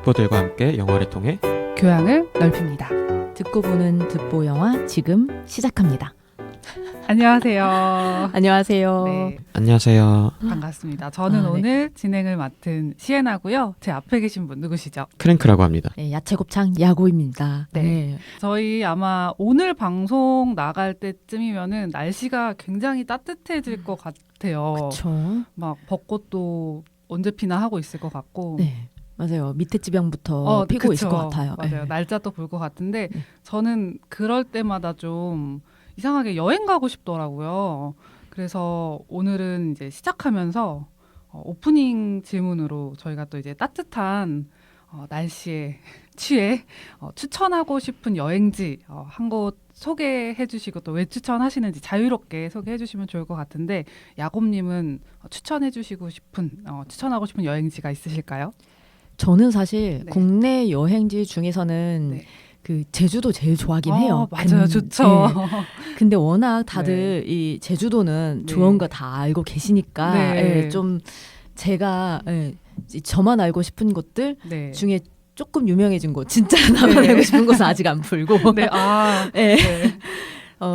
듣보들과 함께 영화를 통해 교양을 넓힙니다. 듣고 보는 듣보 영화 지금 시작합니다. 안녕하세요. 안녕하세요. 네, 안녕하세요. 반갑습니다. 저는 네. 오늘 진행을 맡은 시에나고요. 제 앞에 계신 분 누구시죠? 크랭크라고 합니다. 네, 야채곱창 야구입니다. 네. 저희 아마 오늘 방송 나갈 때쯤이면은 날씨가 굉장히 따뜻해질 것 같아요. 그렇죠. 막 벚꽃도 언제 피나 하고 있을 것 같고. 네, 맞아요. 밑에 지병부터 피고 그쵸. 있을 것 같아요. 맞아요. 네. 날짜도 볼 것 같은데 네. 저는 그럴 때마다 좀 이상하게 여행 가고 싶더라고요. 그래서 오늘은 이제 시작하면서 오프닝 질문으로 저희가 또 이제 따뜻한 날씨에 취해 추천하고 싶은 여행지 한 곳 소개해 주시고 또 왜 추천하시는지 자유롭게 소개해 주시면 좋을 것 같은데 야곱님은 추천해 주시고 싶은 추천하고 싶은 여행지가 있으실까요? 저는 사실 네. 국내 여행지 중에서는 네. 그 제주도 제일 좋아하긴 해요. 맞아요. 좋죠. 근데 워낙 다들 이 제주도는 네. 좋은 거 다 알고 계시니까 네. 예, 좀 제가 저만 알고 싶은 곳들 네. 중에 조금 유명해진 곳, 진짜 나만 네. 알고 싶은 곳은 아직 안 풀고 네. 예. 네.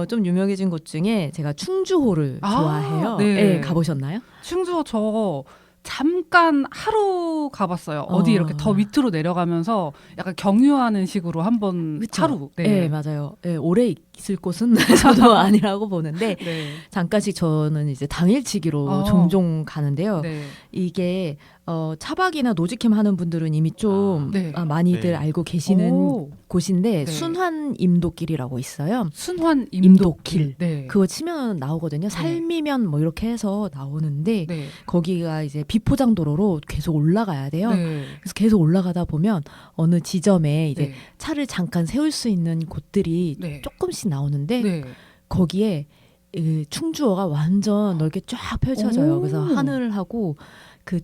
좀 유명해진 곳 중에 제가 충주호를 좋아해요. 네. 예, 가보셨나요? 충주호 저 잠깐 하루 가봤어요. 어디 이렇게 더 밑으로 내려가면서 약간 경유하는 식으로 한번 그쵸? 하루. 네, 맞아요. 예, 오래 있을 곳은 저도 아니라고 보는데 네. 잠깐씩 저는 이제 당일치기로 어. 종종 가는데요. 네. 이게 차박이나 노지캠 하는 분들은 이미 좀 네. 많이들 네. 알고 계시는 오, 곳인데 네. 순환 임도길이라고 있어요. 순환 임도길. 네. 그거 치면 나오거든요. 삶이면 뭐 이렇게 해서 나오는데 네. 거기가 이제 비포장도로로 계속 올라가야 돼요. 네. 그래서 계속 올라가다 보면 어느 지점에 이제 네. 차를 잠깐 세울 수 있는 곳들이 네. 조금씩 나오는데 네. 거기에 충주호가 완전 넓게 쫙 펼쳐져요. 오. 그래서 하늘하고 그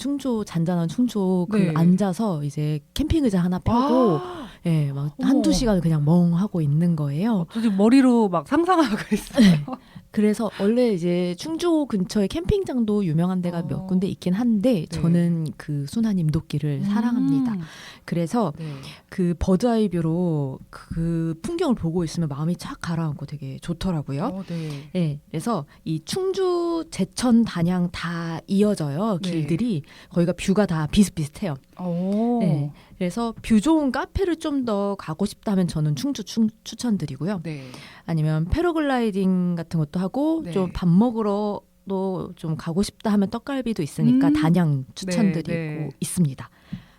잔잔한 충주호 그 네. 앉아서 이제 캠핑 의자 하나 펴고 아, 예, 막 어머. 한두 시간 그냥 멍하고 있는 거예요. 저 지금 머리로 막 상상하고 있어요. 네. 그래서 원래 이제 충주호 근처에 캠핑장도 유명한 데가 몇 군데 있긴 한데 네. 저는 그 순환 임도길을 사랑합니다. 그래서 네. 그 버드아이 뷰로 그 풍경을 보고 있으면 마음이 착 가라앉고 되게 좋더라고요. 네. 네, 그래서 이 충주, 제천, 단양 다 이어져요. 네. 길들이 거기가 뷰가 다 비슷비슷해요. 오. 네, 그래서 뷰 좋은 카페를 좀 더 가고 싶다면 저는 충주 추천드리고요. 네. 아니면 패러글라이딩 같은 것도 하고 네. 좀 밥 먹으러 또 좀 가고 싶다 하면 떡갈비도 있으니까 단양 추천드리고 네. 있습니다.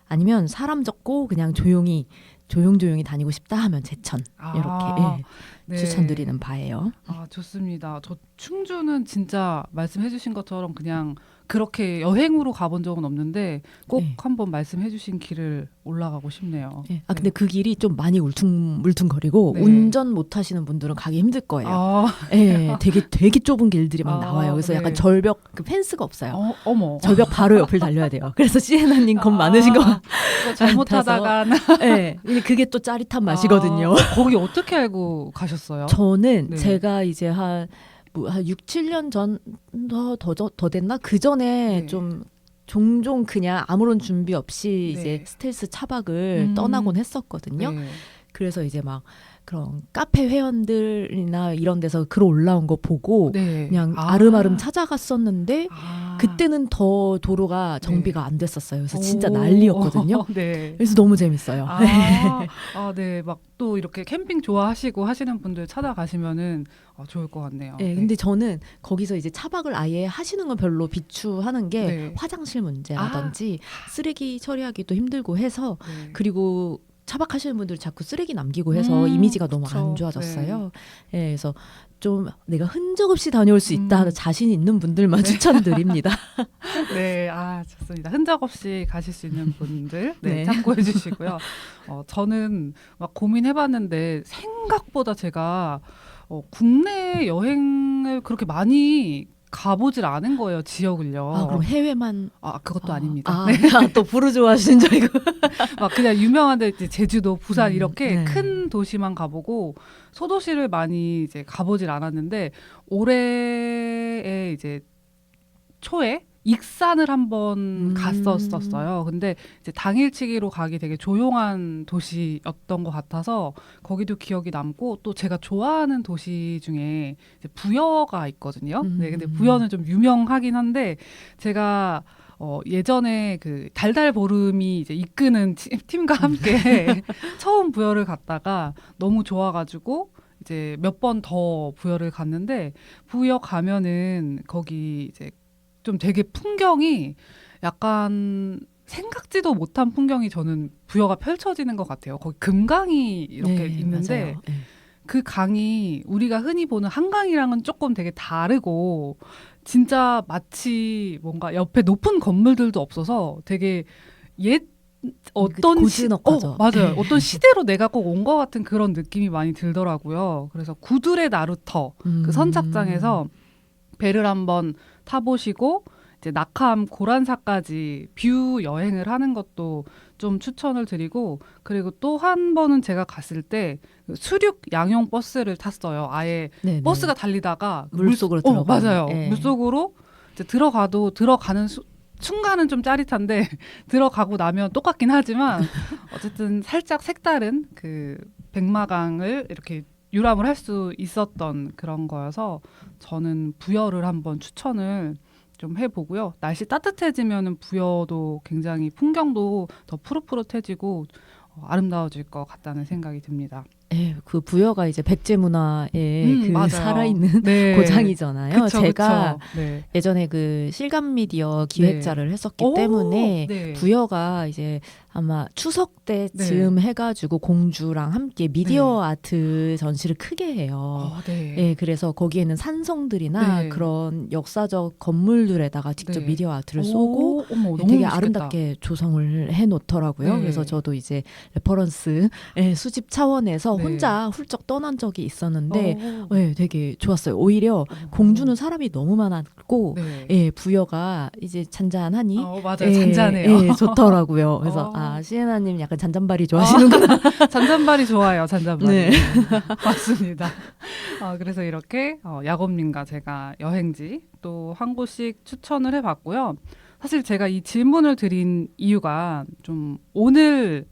아니면 사람 적고 그냥 조용히 다니고 싶다 하면 제천 이렇게 네. 추천드리는 바예요. 좋습니다. 저 충주는 진짜 말씀해주신 것처럼 그냥 그렇게 여행으로 가본 적은 없는데 꼭 네. 한번 말씀해주신 길을 올라가고 싶네요. 네. 근데 그 길이 좀 많이 울퉁물퉁거리고 네. 운전 못 하시는 분들은 가기 힘들 거예요. 아, 네, 되게 좁은 길들이 막 나와요. 그래서 네. 약간 절벽 그 펜스가 없어요. 어머. 절벽 바로 옆을 달려야 돼요. 그래서 시에나님 겁 많으신 거. 그거 잘못하다가 네, 근데 그게 또 짜릿한 맛이거든요. 거기 어떻게 알고 가셨어요? 저는 네. 제가 이제 한 6, 7년 전 더 됐나? 그 전에 네. 좀 종종 그냥 아무런 준비 없이 네. 이제 스텔스 차박을 떠나곤 했었거든요. 네. 그래서 이제 막 그런 카페 회원들이나 이런 데서 글 올라온 거 보고 네. 그냥 아름아름 찾아갔었는데 아. 그때는 더 도로가 정비가 안 됐었어요. 그래서 진짜 오. 난리였거든요. 네. 그래서 너무 재밌어요. 네. 막 또 이렇게 캠핑 좋아하시고 하시는 분들 찾아가시면은 좋을 것 같네요. 네, 근데 저는 거기서 이제 차박을 아예 하시는 건 별로 비추하는 게 네. 화장실 문제라든지 쓰레기 처리하기도 힘들고 해서 네. 그리고 차박하시는 분들 자꾸 쓰레기 남기고 해서 이미지가 너무 그쵸. 안 좋아졌어요. 네. 그래서 좀 내가 흔적 없이 다녀올 수 있다 하는 자신 있는 분들만 추천드립니다. 네, 좋습니다. 흔적 없이 가실 수 있는 분들 네. 참고해 주시고요. 저는 막 고민해봤는데 생각보다 제가 국내 여행을 그렇게 많이 가보질 않은 거예요, 지역을요. 그럼 해외만 그것도 아닙니다. 또 부르주아 하신 줄 알고. 막 그냥 유명한데 이제 제주도, 부산 이렇게 네. 큰 도시만 가보고 소도시를 많이 이제 가보질 않았는데 올해에 이제 초에 익산을 한번 갔었어요. 근데 이제 당일치기로 가기 되게 조용한 도시였던 것 같아서 거기도 기억이 남고 또 제가 좋아하는 도시 중에 이제 부여가 있거든요. 네, 근데 부여는 좀 유명하긴 한데 제가 예전에 그 달달보름이 이제 이끄는 팀과 함께 처음 부여를 갔다가 너무 좋아가지고 이제 몇 번 더 부여를 갔는데 부여 가면은 거기 이제 좀 되게 풍경이 약간 생각지도 못한 풍경이 저는 부여가 펼쳐지는 것 같아요. 거기 금강이 이렇게 있는데 맞아요. 네. 그 강이 우리가 흔히 보는 한강이랑은 조금 되게 다르고 진짜 마치 뭔가 옆에 높은 건물들도 없어서 되게 옛 어떤 고즈넉하죠. 맞아요. 어떤 시대로 내가 꼭 온 것 같은 그런 느낌이 많이 들더라고요. 그래서 구들의 나루터 그 선착장에서 배를 한번 타보시고 이제 낙함 고란사까지 뷰 여행을 하는 것도 좀 추천을 드리고 그리고 또 한 번은 제가 갔을 때 수륙 양용 버스를 탔어요. 아예 네네. 버스가 달리다가 물속으로 들어가는. 맞아요. 네. 물속으로 이제 들어가는 순간은 좀 짜릿한데 들어가고 나면 똑같긴 하지만 어쨌든 살짝 색다른 그 백마강을 이렇게 유람을 할 수 있었던 그런 거여서 저는 부여를 한번 추천을 좀 해보고요. 날씨 따뜻해지면은 부여도 굉장히 풍경도 더 푸릇푸릇해지고 아름다워질 것 같다는 생각이 듭니다. 예, 그 부여가 이제 백제 문화의 그 맞아요. 살아있는 네. 고장이잖아요. 그쵸, 제가 그쵸. 네. 예전에 그 실감 미디어 기획자를 했었기 때문에 네. 부여가 이제 아마 추석 때쯤 해가지고 공주랑 함께 미디어 아트 전시를 크게 해요. 네. 예, 그래서 거기에는 산성들이나 네. 그런 역사적 건물들에다가 직접 네. 미디어 아트를 쏘고 어머, 너무 되게 멋있겠다. 아름답게 조성을 해놓더라고요. 네. 그래서 저도 이제 레퍼런스 수집 차원에서 네. 혼자 훌쩍 떠난 적이 있었는데 네. 되게 좋았어요. 오히려 공주는 사람이 너무 많았고 네. 예, 부여가 이제 잔잔하니 맞아요. 예, 잔잔해요. 예, 좋더라고요. 그래서 시에나님 약간 잔잔바리 좋아하시는구나. 잔잔바리 좋아요. 잔잔바리. 네. 맞습니다. 그래서 이렇게 야곱님과 제가 여행지 또 한 곳씩 추천을 해봤고요. 사실 제가 이 질문을 드린 이유가 좀 오늘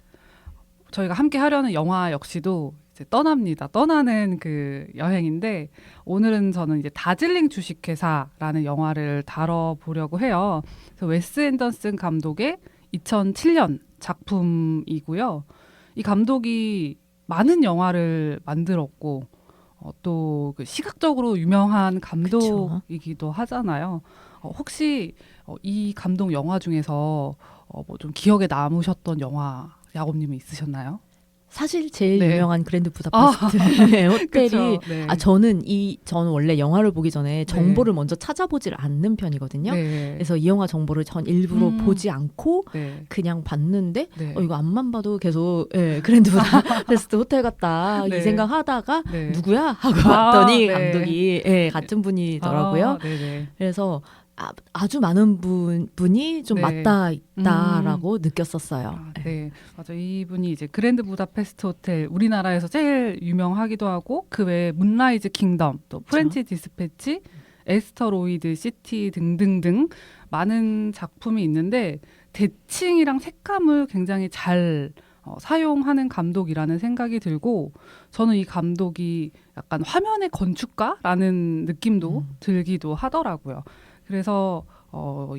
저희가 함께 하려는 영화 역시도 이제 떠나는 그 여행인데 오늘은 저는 이제 다즐링 주식회사라는 영화를 다뤄보려고 해요. 그래서 웨스 앤더슨 감독의 2007년 작품이고요. 이 감독이 많은 영화를 만들었고 또 그 시각적으로 유명한 감독이기도 하잖아요. 혹시 이 감독 영화 중에서 뭐 좀 기억에 남으셨던 영화 야곱님은 있으셨나요? 사실 제일 네. 유명한 그랜드 부다페스트 호텔이 그쵸, 네. 저는 원래 영화를 보기 전에 정보를 먼저 찾아보질 않는 편이거든요. 네. 그래서 이 영화 정보를 전 일부러 보지 않고 네. 그냥 봤는데 네. 이거 앞만 봐도 계속 그랜드 부다페스트 호텔 같다 네. 이 생각하다가 네. 누구야 하고 봤더니 네. 감독이 같은 분이더라고요. 네네. 그래서 아주 많은 분이 좀 네. 맞닿아 있다라고 느꼈었어요. 네, 맞아. 이분이 이제 그랜드 부다페스트 호텔 우리나라에서 제일 유명하기도 하고 그 외에 문라이즈 킹덤, 또 프렌치 디스패치, 에스터로이드 시티 등등등 많은 작품이 있는데 대칭이랑 색감을 굉장히 잘 사용하는 감독이라는 생각이 들고 저는 이 감독이 약간 화면의 건축가라는 느낌도 들기도 하더라고요. 그래서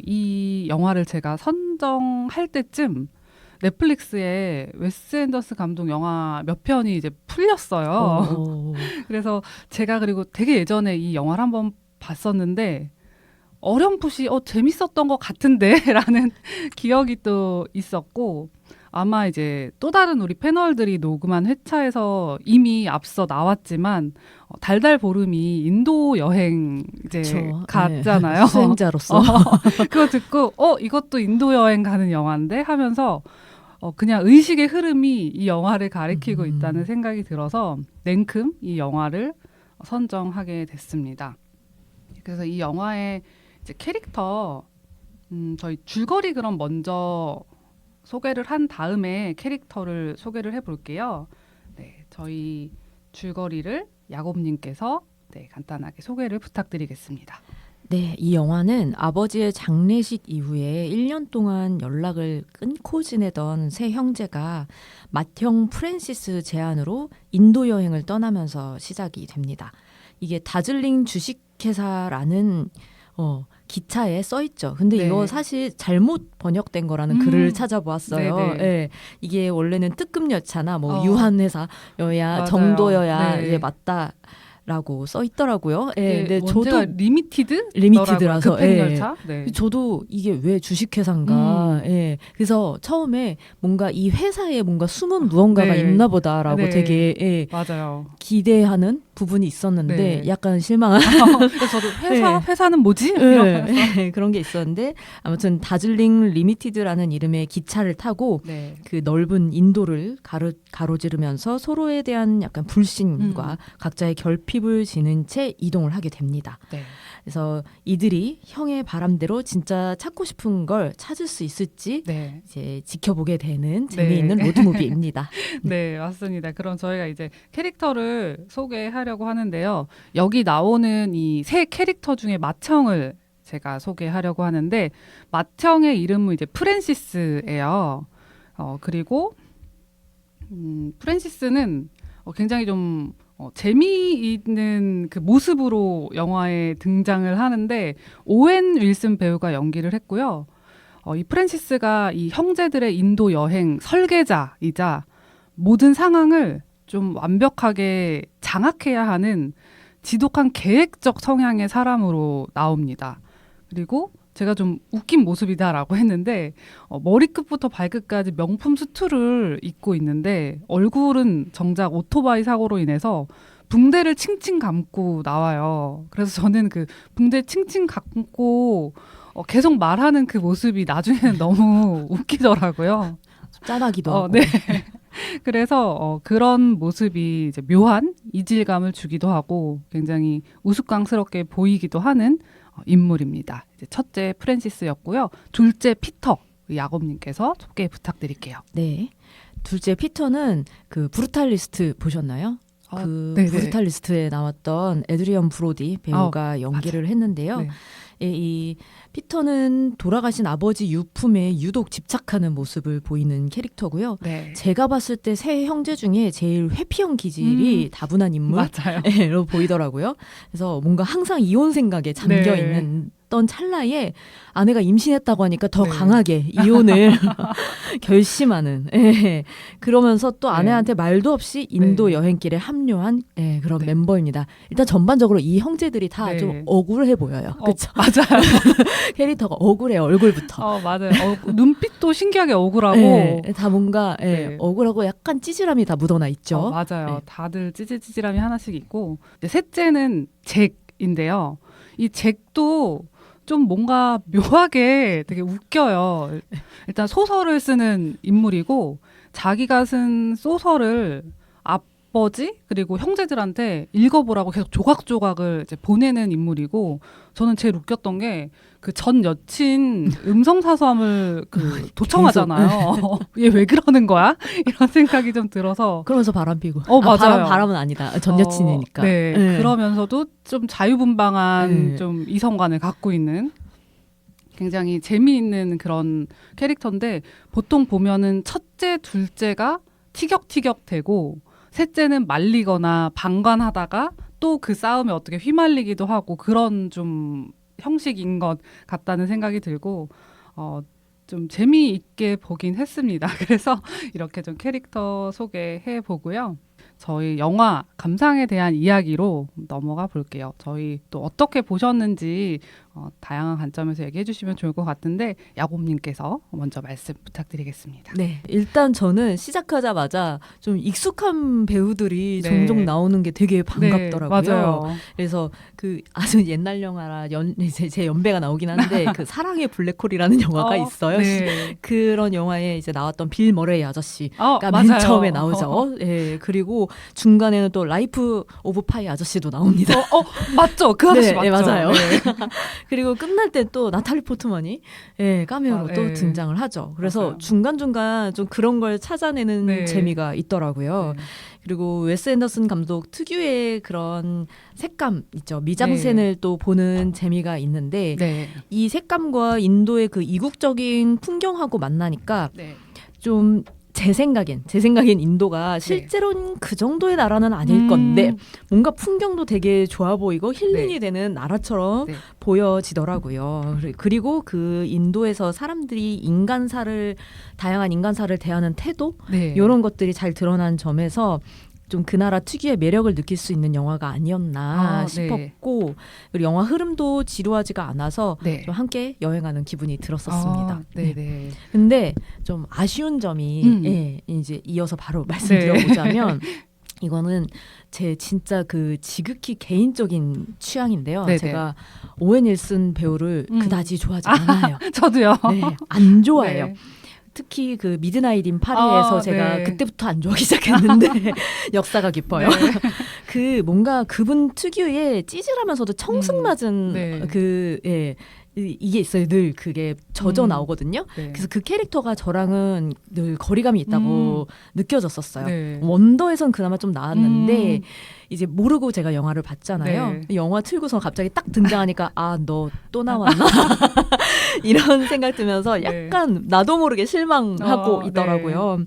이 영화를 제가 선정할 때쯤 넷플릭스에 웨스 앤더슨 감독 영화 몇 편이 이제 풀렸어요. 그래서 제가 그리고 되게 예전에 이 영화를 한번 봤었는데 어렴풋이 재밌었던 것 같은데 라는 기억이 또 있었고 아마 이제 또 다른 우리 패널들이 녹음한 회차에서 이미 앞서 나왔지만 달달보름이 인도 여행 이제 그쵸. 갔잖아요. 네. 수행자로서 그거 듣고 이것도 인도 여행 가는 영화인데 하면서 그냥 의식의 흐름이 이 영화를 가리키고 있다는 생각이 들어서 냉큼 이 영화를 선정하게 됐습니다. 그래서 이 영화의 이제 캐릭터 저희 줄거리 그럼 먼저 소개를 한 다음에 캐릭터를 소개를 해볼게요. 네, 저희 줄거리를 야곱님께서 간단하게 소개를 부탁드리겠습니다. 네, 이 영화는 아버지의 장례식 이후에 1년 동안 연락을 끊고 지내던 세 형제가 맏형 프랜시스 제안으로 인도 여행을 떠나면서 시작이 됩니다. 이게 다즐링 주식회사라는 기차에 써 있죠. 근데 네. 이거 사실 잘못 번역된 거라는 글을 찾아보았어요. 네네. 예, 이게 원래는 뜨끔 여차나 뭐 어. 유한회사여야 맞아요. 정도여야 네. 이제 맞다라고 써 있더라고요. 예, 네, 근데 원제가 저도 리미티드라서 예. 급행열차. 네. 저도 이게 왜 주식회사인가. 예. 그래서 처음에 뭔가 이 회사에 뭔가 숨은 무언가가 네. 있나 보다라고 네. 되게 맞아요. 기대하는 부분이 있었는데 네. 약간 실망한 그래서 저도 회사는 뭐지? 이러면서. 예, 그런 게 있었는데 아무튼 다즐링 리미티드라는 이름의 기차를 타고 네. 그 넓은 인도를 가로지르면서 서로에 대한 약간 불신과 각자의 결핍을 지닌 채 이동을 하게 됩니다. 네. 그래서 이들이 형의 바람대로 진짜 찾고 싶은 걸 찾을 수 있을지 네. 이제 지켜보게 되는 재미있는 로드무비입니다. 네, 맞습니다. 그럼 저희가 이제 캐릭터를 소개하려고 하는데요. 여기 나오는 이 세 캐릭터 중에 맏형을 제가 소개하려고 하는데 맏형의 이름은 이제 프랜시스예요. 그리고 프랜시스는 굉장히 좀 재미있는 그 모습으로 영화에 등장을 하는데 오웬 윌슨 배우가 연기를 했고요. 이 프랜시스가 이 형제들의 인도 여행 설계자이자 모든 상황을 좀 완벽하게 장악해야 하는 지독한 계획적 성향의 사람으로 나옵니다. 그리고 제가 좀 웃긴 모습이다라고 했는데 머리끝부터 발끝까지 명품 수트를 입고 있는데 얼굴은 정작 오토바이 사고로 인해서 붕대를 칭칭 감고 나와요. 그래서 저는 그 붕대 칭칭 감고 계속 말하는 그 모습이 나중에는 너무 웃기더라고요. 짠하기도 하고. 네. 그래서 그런 모습이 이제 묘한 이질감을 주기도 하고 굉장히 우스꽝스럽게 보이기도 하는 인물입니다. 이제 첫째 프랜시스였고요. 둘째 피터 야곱님께서 소개 부탁드릴게요. 네. 둘째 피터는 그 브루탈리스트 보셨나요? 그 네네. 브루탈리스트에 나왔던 에드리언 브로디 배우가 연기를 했는데요. 네. 이 피터는 돌아가신 아버지 유품에 유독 집착하는 모습을 보이는 캐릭터고요. 네. 제가 봤을 때 세 형제 중에 제일 회피형 기질이 다분한 인물로 맞아요. 보이더라고요. 그래서 뭔가 항상 이혼 생각에 잠겨 네. 있는 던 찰나에 아내가 임신했다고 하니까 더 네. 강하게 이혼을 결심하는 그러면서 또 아내한테 말도 없이 인도 네. 여행길에 합류한 그런 네. 멤버입니다. 일단 전반적으로 이 형제들이 다 네. 좀 억울해 보여요. 그렇죠? 맞아요. 캐릭터가 억울해요. 얼굴부터. 맞아요. 눈빛도 신기하게 억울하고 다 뭔가 네. 억울하고 약간 찌질함이 다 묻어나 있죠. 맞아요. 네. 다들 찌질찌질함이 하나씩 있고 이제 셋째는 잭인데요. 이 잭도 좀 뭔가 묘하게 되게 웃겨요. 일단 소설을 쓰는 인물이고 자기가 쓴 소설을 아버지 그리고 형제들한테 읽어보라고 계속 조각조각을 이제 보내는 인물이고 저는 제일 웃겼던 게 그 전 여친 음성사서함을 그 도청하잖아요. 얘 왜 그러는 거야? 이런 생각이 좀 들어서 그러면서 바람 피고. 맞아요. 바람은 아니다. 전 여친이니까. 네. 그러면서도 좀 자유분방한 네. 좀 이성관을 갖고 있는 굉장히 재미있는 그런 캐릭터인데 보통 보면은 첫째, 둘째가 티격태격되고 셋째는 말리거나 방관하다가 또 그 싸움에 어떻게 휘말리기도 하고 그런 좀 형식인 것 같다는 생각이 들고 좀 재미있게 보긴 했습니다. 그래서 이렇게 좀 캐릭터 소개해 보고요. 저희 영화 감상에 대한 이야기로 넘어가 볼게요. 저희 또 어떻게 보셨는지 다양한 관점에서 얘기해 주시면 좋을 것 같은데 야곱님께서 먼저 말씀 부탁드리겠습니다. 네, 일단 저는 시작하자마자 좀 익숙한 배우들이 네. 종종 나오는 게 되게 반갑더라고요. 네, 맞아요. 그래서 그 아주 옛날 영화라 제 연배가 나오긴 한데 그 사랑의 블랙홀이라는 영화가 있어요. 네. 그런 영화에 이제 나왔던 빌 머레이 아저씨가 맞아요. 맨 처음에 나오죠. 예, 그리고 그리고 중간에는 또 라이프 오브 파이 아저씨도 나옵니다. 맞죠? 그 아저씨 네, 맞죠? 맞아요. 네. 그리고 끝날 때 또 나탈리 포트만이 카메오로 또 네. 등장을 하죠. 그래서 맞아요. 중간중간 좀 그런 걸 찾아내는 네. 재미가 있더라고요. 네. 그리고 웨스 앤더슨 감독 특유의 그런 색감 있죠. 미장센을 또 보는 재미가 있는데 네. 이 색감과 인도의 그 이국적인 풍경하고 만나니까 네. 좀 제 생각엔 인도가 실제로는 그 정도의 나라는 아닐 건데 뭔가 풍경도 되게 좋아 보이고 힐링이 네. 되는 나라처럼 네. 보여지더라고요. 그리고 그 인도에서 사람들이 다양한 인간사를 대하는 태도 네. 이런 것들이 잘 드러난 점에서 좀 그 나라 특유의 매력을 느낄 수 있는 영화가 아니었나 네. 싶었고 그리고 영화 흐름도 지루하지가 않아서 네. 좀 함께 여행하는 기분이 들었었습니다. 네. 네. 근데 좀 아쉬운 점이 이제 이어서 바로 말씀드려보자면 이거는 제 진짜 그 지극히 개인적인 취향인데요. 네네. 제가 오웬 윌슨 배우를 그다지 좋아하지 않아요. 저도요. 네, 안 좋아해요. 네. 특히 그 미드나잇 인 파리에서 제가 네. 그때부터 안 좋아하기 시작했는데 역사가 깊어요. 네. 그 뭔가 그분 특유의 찌질하면서도 청승맞은 네. 이게 있어요. 늘 그게 젖어 나오거든요. 네. 그래서 그 캐릭터가 저랑은 늘 거리감이 있다고 느껴졌었어요. 네. 원더에선 그나마 좀 나았는데 이제 모르고 제가 영화를 봤잖아요. 네. 영화 틀고서 갑자기 딱 등장하니까 아, 너 또 나왔나? 이런 생각 들면서 약간 나도 모르게 실망하고 있더라고요. 네.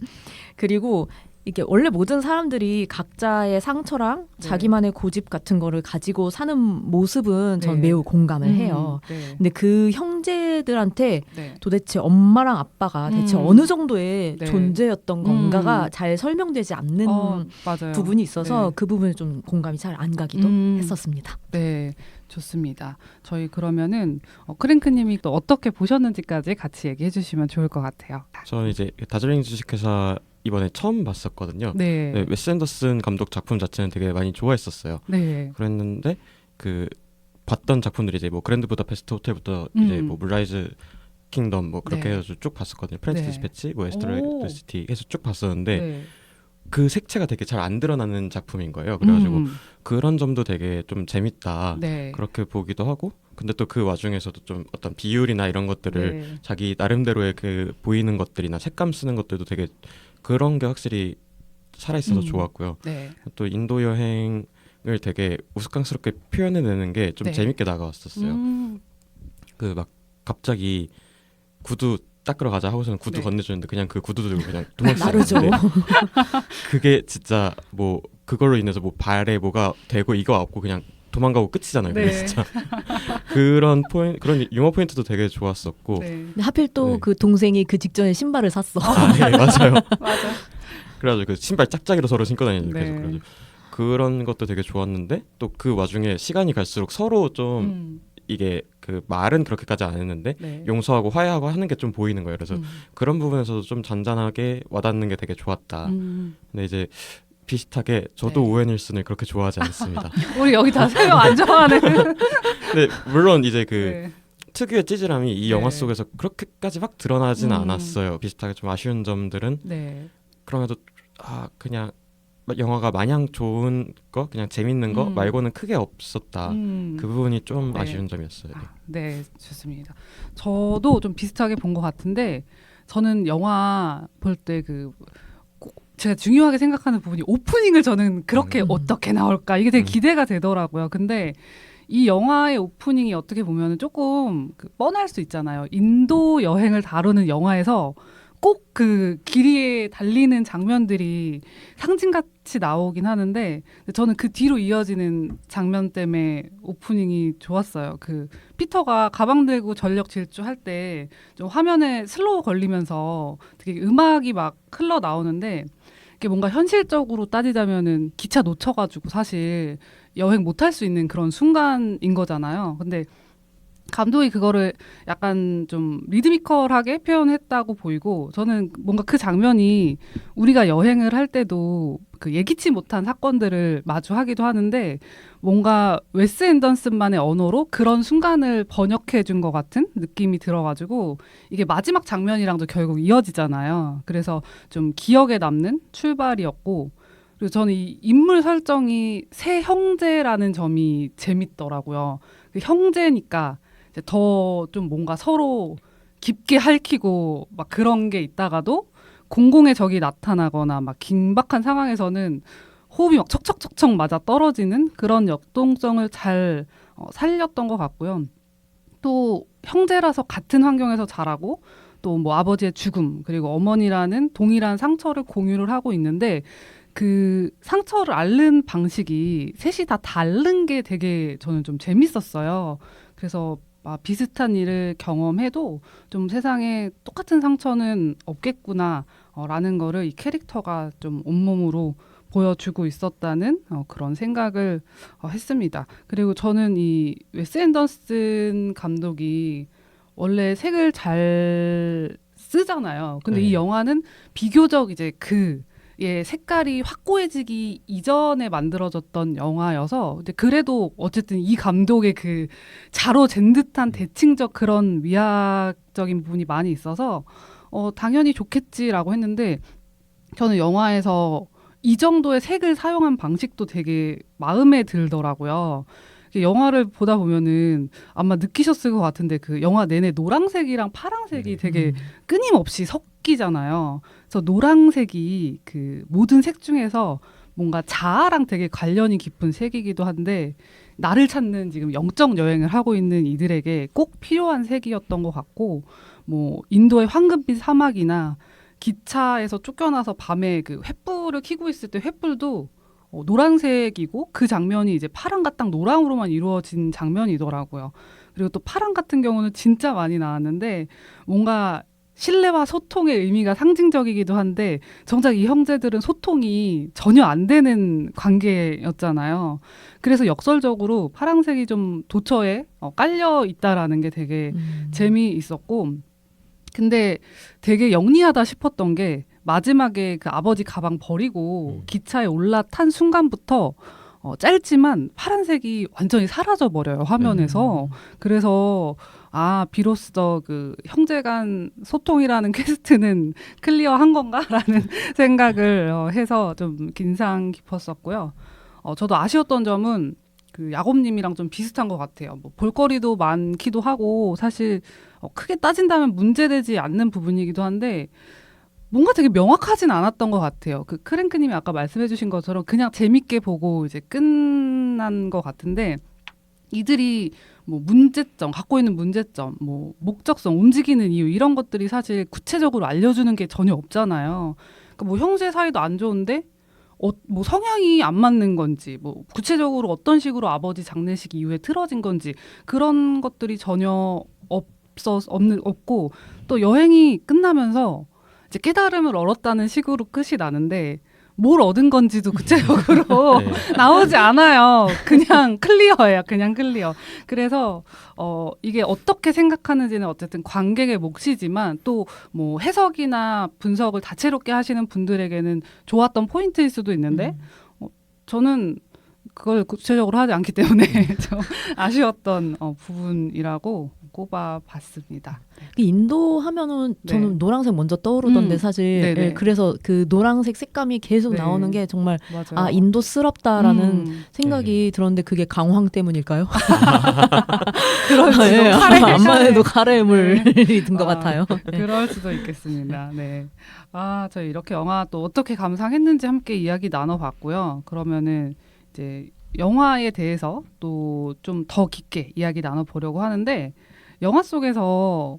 그리고 이게 원래 모든 사람들이 각자의 상처랑 네. 자기만의 고집 같은 거를 가지고 사는 모습은 전 네. 매우 공감을 해요. 네. 근데 그 형제들한테 네. 도대체 엄마랑 아빠가 대체 어느 정도의 네. 존재였던 건가가 잘 설명되지 않는 맞아요. 부분이 있어서 네. 그 부분이 좀 공감이 잘 안 가기도 했었습니다. 네, 좋습니다. 저희 그러면은 크랭크님이 또 어떻게 보셨는지까지 같이 얘기해 주시면 좋을 것 같아요. 저는 이제 다즐링 주식회사 이번에 처음 봤었거든요. 네. 네, 웨스 앤더슨 감독 작품 자체는 되게 많이 좋아했었어요. 네. 그랬는데 그 봤던 작품들이 이제 뭐 그랜드 부다페스트 호텔부터 이제 뭐 물라이즈 킹덤 뭐 그렇게 네. 해서 쭉 봤었거든요. 프렌치 네. 디스패치, 뭐 오. 에스트로시티 해서 쭉 봤었는데 네. 그 색채가 되게 잘 안 드러나는 작품인 거예요. 그래가지고 그런 점도 되게 좀 재밌다. 네. 그렇게 보기도 하고, 근데 또 그 와중에서도 좀 어떤 비율이나 이런 것들을 네. 자기 나름대로의 그 보이는 것들이나 색감 쓰는 것들도 되게 그런 게 확실히 살아있어서 좋았고요. 네. 또 인도 여행을 되게 우스꽝스럽게 표현해내는 게 좀 네. 재밌게 다가왔었어요. 그 막 갑자기 구두 닦으러 가자 하고서는 구두 네. 건네주는데 그냥 그 구두 들고 그냥 나르죠. 도망치는데 그게 진짜 뭐 그걸로 인해서 뭐 발에 뭐가 되고 이거 없고 그냥 도망가고 끝이잖아요. 네. 그게 진짜 그런 유머 포인트도 되게 좋았었고. 네. 근데 하필 또 네. 그 동생이 그 직전에 신발을 샀어. 아, 네, 맞아요. 맞아. 그래가지고 그 신발 짝짝이로 서로 신고 다니는 네. 그래서 그런 것도 되게 좋았는데 또 그 와중에 시간이 갈수록 서로 좀 이게 그 말은 그렇게까지 안 했는데 네. 용서하고 화해하고 하는 게 좀 보이는 거예요. 그래서 그런 부분에서도 좀 잔잔하게 와닿는 게 되게 좋았다. 근데 이제 비슷하게 저도 네. 오웬 윌슨을 그렇게 좋아하지 않습니다. 우리 여기 다 3명 안 좋아하는. 근데 물론 이제 그 네. 특유의 찌질함이 이 영화 네. 속에서 그렇게까지 막 드러나지는 않았어요. 비슷하게 좀 아쉬운 점들은 네. 그럼에도 그냥 영화가 마냥 좋은 거 그냥 재밌는 거 말고는 크게 없었다. 그 부분이 좀 네. 아쉬운 점이었어요. 네, 좋습니다. 저도 좀 비슷하게 본 것 같은데 저는 영화 볼 때 제가 중요하게 생각하는 부분이 오프닝을 저는 그렇게 어떻게 나올까 이게 되게 기대가 되더라고요. 근데 이 영화의 오프닝이 어떻게 보면 조금 뻔할 수 있잖아요. 인도 여행을 다루는 영화에서 꼭 그 길이에 달리는 장면들이 상징같이 나오긴 하는데 저는 그 뒤로 이어지는 장면 때문에 오프닝이 좋았어요. 그 피터가 가방 들고 전력 질주할 때 좀 화면에 슬로우 걸리면서 되게 음악이 막 흘러 나오는데 이게 뭔가 현실적으로 따지자면은 기차 놓쳐가지고 사실 여행 못 할 수 있는 그런 순간인 거잖아요. 근데 감독이 그거를 약간 좀 리드미컬하게 표현했다고 보이고 저는 뭔가 그 장면이 우리가 여행을 할 때도 그 예기치 못한 사건들을 마주하기도 하는데 뭔가 웨스 앤더슨만의 언어로 그런 순간을 번역해 준 것 같은 느낌이 들어가지고 이게 마지막 장면이랑도 결국 이어지잖아요. 그래서 좀 기억에 남는 출발이었고 그리고 저는 이 인물 설정이 세 형제라는 점이 재밌더라고요. 그 형제니까 이제 더 좀 뭔가 서로 깊게 핥히고 막 그런 게 있다가도 공공의 적이 나타나거나 막 긴박한 상황에서는 호흡이 막 척척척척 맞아 떨어지는 그런 역동성을 잘 살렸던 것 같고요. 또 형제라서 같은 환경에서 자라고 또 뭐 아버지의 죽음 그리고 어머니라는 동일한 상처를 공유를 하고 있는데 그 상처를 앓는 방식이 셋이 다 다른 게 되게 저는 좀 재밌었어요. 그래서 비슷한 일을 경험해도 좀 세상에 똑같은 상처는 없겠구나 라는 거를 이 캐릭터가 좀 온몸으로 보여주고 있었다는 그런 생각을 했습니다. 그리고 저는 이 웨스 앤더슨 감독이 원래 색을 잘 쓰잖아요. 근데 네. 이 영화는 비교적 이제 예, 색깔이 확고해지기 이전에 만들어졌던 영화여서 근데 그래도 어쨌든 이 감독의 그 자로 잰 듯한 대칭적 그런 위학적인 부분이 많이 있어서 당연히 좋겠지라고 했는데 저는 영화에서 이 정도의 색을 사용한 방식도 되게 마음에 들더라고요. 영화를 보다 보면은 아마 느끼셨을 것 같은데 그 영화 내내 노란색이랑 파란색이 되게 끊임없이 섞이잖아요. 그래서 노란색이 그 모든 색 중에서 뭔가 자아랑 되게 관련이 깊은 색이기도 한데 나를 찾는 지금 영적 여행을 하고 있는 이들에게 꼭 필요한 색이었던 것 같고 뭐 인도의 황금빛 사막이나 기차에서 쫓겨나서 밤에 그 횃불을 켜고 있을 때 횃불도 노란색이고 그 장면이 이제 파랑과 딱 노랑으로만 이루어진 장면이더라고요. 그리고 또 파랑 같은 경우는 진짜 많이 나왔는데 뭔가 신뢰와 소통의 의미가 상징적이기도 한데 정작 이 형제들은 소통이 전혀 안 되는 관계였잖아요. 그래서 역설적으로 파랑색이 좀 도처에 깔려 있다라는 게 되게 재미있었고 근데 되게 영리하다 싶었던 게 마지막에 그 아버지 가방 버리고 기차에 올라탄 순간부터 짧지만 파란색이 완전히 사라져 버려요 화면에서. 그래서 비로소 그 형제간 소통이라는 퀘스트는 클리어한 건가라는 생각을 해서 좀 인상 깊었었고요. 저도 아쉬웠던 점은 그 야곱님이랑 좀 비슷한 것 같아요. 뭐 볼거리도 많기도 하고 사실 크게 따진다면 문제되지 않는 부분이기도 한데 뭔가 되게 명확하진 않았던 것 같아요. 그 크랭크님이 아까 말씀해주신 것처럼 그냥 재밌게 보고 이제 끝난 것 같은데 이들이 뭐 문제점, 갖고 있는 문제점, 뭐 목적성, 움직이는 이유 이런 것들이 사실 구체적으로 알려주는 게 전혀 없잖아요. 그러니까 뭐 형제 사이도 안 좋은데 뭐 성향이 안 맞는 건지, 뭐 구체적으로 어떤 식으로 아버지 장례식 이후에 틀어진 건지 그런 것들이 전혀 없고 또 여행이 끝나면서 이제 깨달음을 얻었다는 식으로 끝이 나는데 뭘 얻은 건지도 구체적으로 네. 나오지 않아요. 그냥 클리어예요. 그냥 클리어. 그래서 이게 어떻게 생각하는지는 어쨌든 관객의 몫이지만 또 뭐 해석이나 분석을 다채롭게 하시는 분들에게는 좋았던 포인트일 수도 있는데 저는 그걸 구체적으로 하지 않기 때문에 좀 아쉬웠던 부분이라고 꼽아봤습니다. 인도 하면은 저는 네. 노란색 먼저 떠오르던데 사실 네네. 예, 그래서 그 노란색 색감이 계속 네. 나오는 게 정말 맞아요. 인도스럽다라는 생각이 들었는데 그게 강황 때문일까요? 그럴 예, 수도 암만 해도 카레의 물이 든 것 아, 같아요. 그럴 수도 있겠습니다. 네. 저희 이렇게 영화 또 어떻게 감상했는지 함께 이야기 나눠봤고요. 그러면은 이제 영화에 대해서 또 좀 더 깊게 이야기 나눠보려고 하는데 영화 속에서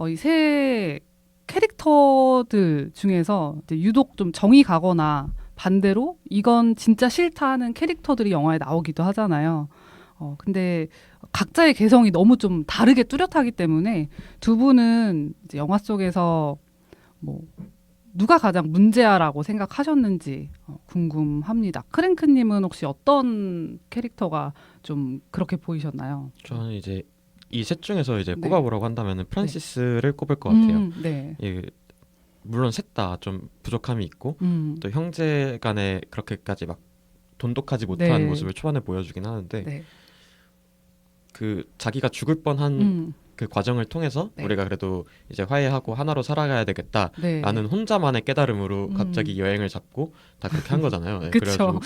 이 세 캐릭터들 중에서 이제 유독 좀 정이 가거나 반대로 이건 진짜 싫다 하는 캐릭터들이 영화에 나오기도 하잖아요. 근데 각자의 개성이 너무 좀 다르게 뚜렷하기 때문에 두 분은 이제 영화 속에서 뭐 누가 가장 문제아라고 생각하셨는지 궁금합니다. 크랭크님은 혹시 어떤 캐릭터가 좀 그렇게 보이셨나요? 저는 이제 이 셋 중에서 이제 네. 꼽아보라고 한다면 프란시스를 꼽을 것 같아요. 네. 예, 물론 셋 다 좀 부족함이 있고 또 형제 간에 그렇게까지 막 돈독하지 못한 네. 모습을 초반에 보여주긴 하는데 네. 그 자기가 죽을 뻔한 그 과정을 통해서 네. 우리가 그래도 이제 화해하고 하나로 살아가야 되겠다라는 네. 혼자만의 깨달음으로 갑자기 여행을 잡고 다 그렇게 한 거잖아요. 네, 그쵸. 그래가지고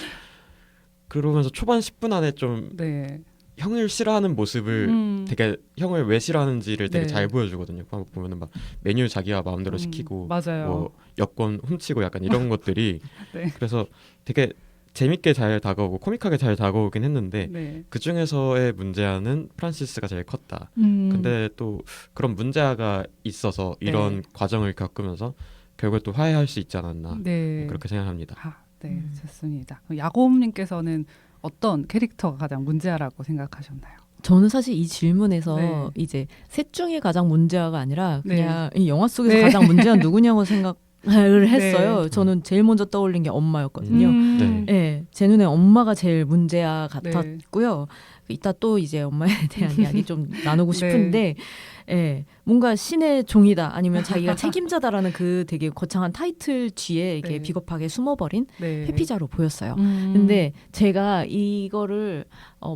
그러면서 초반 10분 안에 좀 네. 형을 싫어하는 모습을 되게 형을 왜 싫어하는지를 되게 네. 잘 보여주거든요. 보면은 막 메뉴 자기가 마음대로 시키고 맞아요. 뭐 여권 훔치고 약간 이런 것들이 네. 그래서 되게 재밌게 잘 다가오고 코믹하게 잘 다가오긴 했는데 네. 그 중에서의 문제아는 프란시스가 제일 컸다. 근데 또 그런 문제아가 있어서 이런 네. 과정을 겪으면서 결국에 또 화해할 수 있지 않았나 네. 그렇게 생각합니다. 아, 네, 좋습니다. 야곱님께서는 어떤 캐릭터가 가장 문제아라고 생각하셨나요? 저는 사실 이 질문에서 네. 이제 셋 중에 가장 문제아가 아니라 네. 그냥 이 영화 속에서 네. 가장 문제아 누구냐고 생각을 했어요. 네. 저는 제일 먼저 떠올린 게 엄마였거든요. 네. 네, 제 눈에 엄마가 제일 문제아 네. 같았고요. 이따 또 이제 엄마에 대한 이야기 좀 나누고 싶은데, 예, 뭔가 신의 종이다 아니면 자기가 책임자다라는 그 되게 거창한 타이틀 뒤에 이게 네. 비겁하게 숨어버린 네. 회피자로 보였어요. 근데 제가 이거를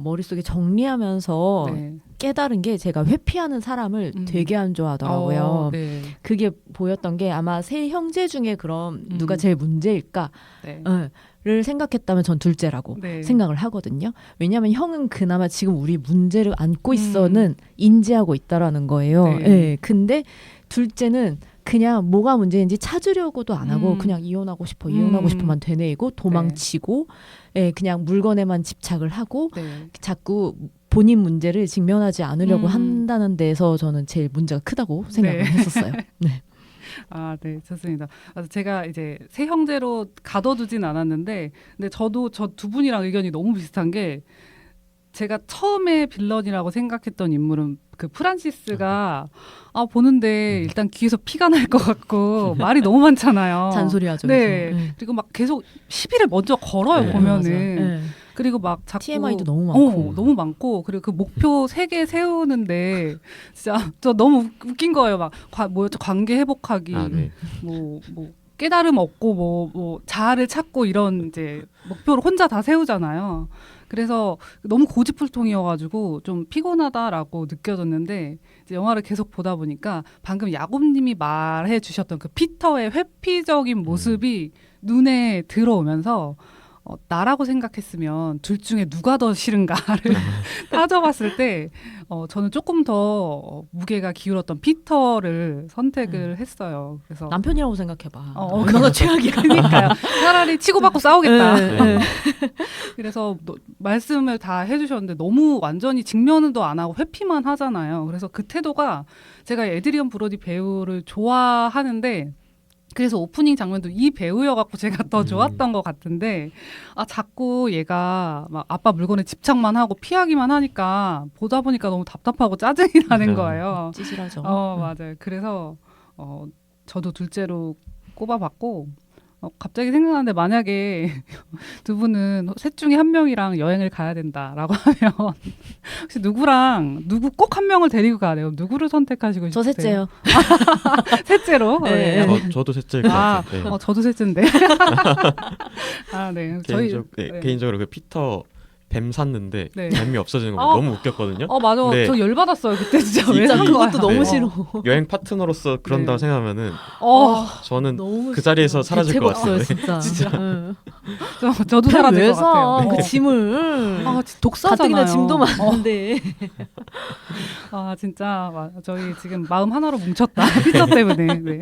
머릿속에 정리하면서 네. 깨달은 게 제가 회피하는 사람을 되게 안 좋아하더라고요. 네. 그게 보였던 게 아마 세 형제 중에 그럼 누가 음. 제일 문제일까? 네. 를 생각했다면 전 둘째라고 네. 생각을 하거든요. 왜냐하면 형은 그나마 지금 우리 문제를 안고 있어는 인지하고 있다라는 거예요. 네. 예. 근데 둘째는 그냥 뭐가 문제인지 찾으려고도 안 하고 음. 그냥 이혼하고 싶으면 되뇌이고 도망치고 예, 그냥 물건에만 집착을 하고 네. 자꾸 본인 문제를 직면하지 않으려고 음. 한다는 데서 저는 제일 문제가 크다고 생각을 네. 했었어요. 네. 아, 네, 좋습니다. 제가 이제 세 형제로 가둬두진 않았는데, 근데 저도 저 두 분이랑 의견이 너무 비슷한 게, 제가 처음에 빌런이라고 생각했던 인물은 그 프란시스가 보는데 일단 귀에서 피가 날 것 같고 말이 너무 많잖아요. 잔소리하죠. 네. 그래서. 그리고 막 계속 시비를 먼저 걸어요 네, 보면은. 맞아요. 네. 그리고 막 자꾸 TMI도 너무 많고. 너무 많고 그리고 그 목표 3개 세우는데 진짜 저 너무 웃긴 거예요. 막 뭐였죠? 관계 회복하기, 아, 네. 뭐 깨달음 얻고 뭐 자아를 찾고 이런 이제 목표를 혼자 다 세우잖아요. 그래서 너무 고집불통이어가지고 좀 피곤하다라고 느껴졌는데 이제 영화를 계속 보다 보니까 방금 야곱님이 말해 주셨던 그 피터의 회피적인 모습이 눈에 들어오면서 나라고 생각했으면 둘 중에 누가 더 싫은가를 따져봤을 때 저는 조금 더 무게가 기울었던 피터를 선택을 했어요. 그래서 남편이라고 생각해봐. 얼마나 최악이야. 그러니까요. 차라리 치고받고 싸우겠다. 네. 그래서 말씀을 다 해주셨는데 너무 완전히 직면도 안 하고 회피만 하잖아요. 그래서 그 태도가 제가 에드리언 브로디 배우를 좋아하는데 그래서 오프닝 장면도 이 배우여갖고 제가 더 좋았던 것 같은데 자꾸 얘가 막 아빠 물건에 집착만 하고 피하기만 하니까 보다 보니까 너무 답답하고 짜증이 나는 거예요. 찌질하죠. 맞아요. 그래서 저도 둘째로 꼽아봤고 갑자기 생각나는데 만약에 두 분은 셋 중에 한 명이랑 여행을 가야 된다라고 하면 혹시 누구 꼭 한 명을 데리고 가야 돼요? 누구를 선택하시고 저 싶으세요? 셋째요. 셋째로? 네. 저도 셋째일 것 같아요. 네. 저도 셋째인데. 네. 개인적으로 그 피터 뱀 샀는데 네. 뱀이 없어지는 거 너무 웃겼거든요. 맞아. 근데 저 열받았어요. 그때 진짜 왜 진짜 산 거야. 그것도 너무 네. 싫어. 여행 파트너로서 그런다고 네. 생각하면은 어, 저는 너무 그 자리에서 사라질 것 같아요. 진짜. 응. 저도 사라질 왜 것 같아요. 사? 그 짐을. 독사잖아요. 가뜩이나 짐도 많은데. 진짜 저희 지금 마음 하나로 뭉쳤다. 피터 때문에. 네.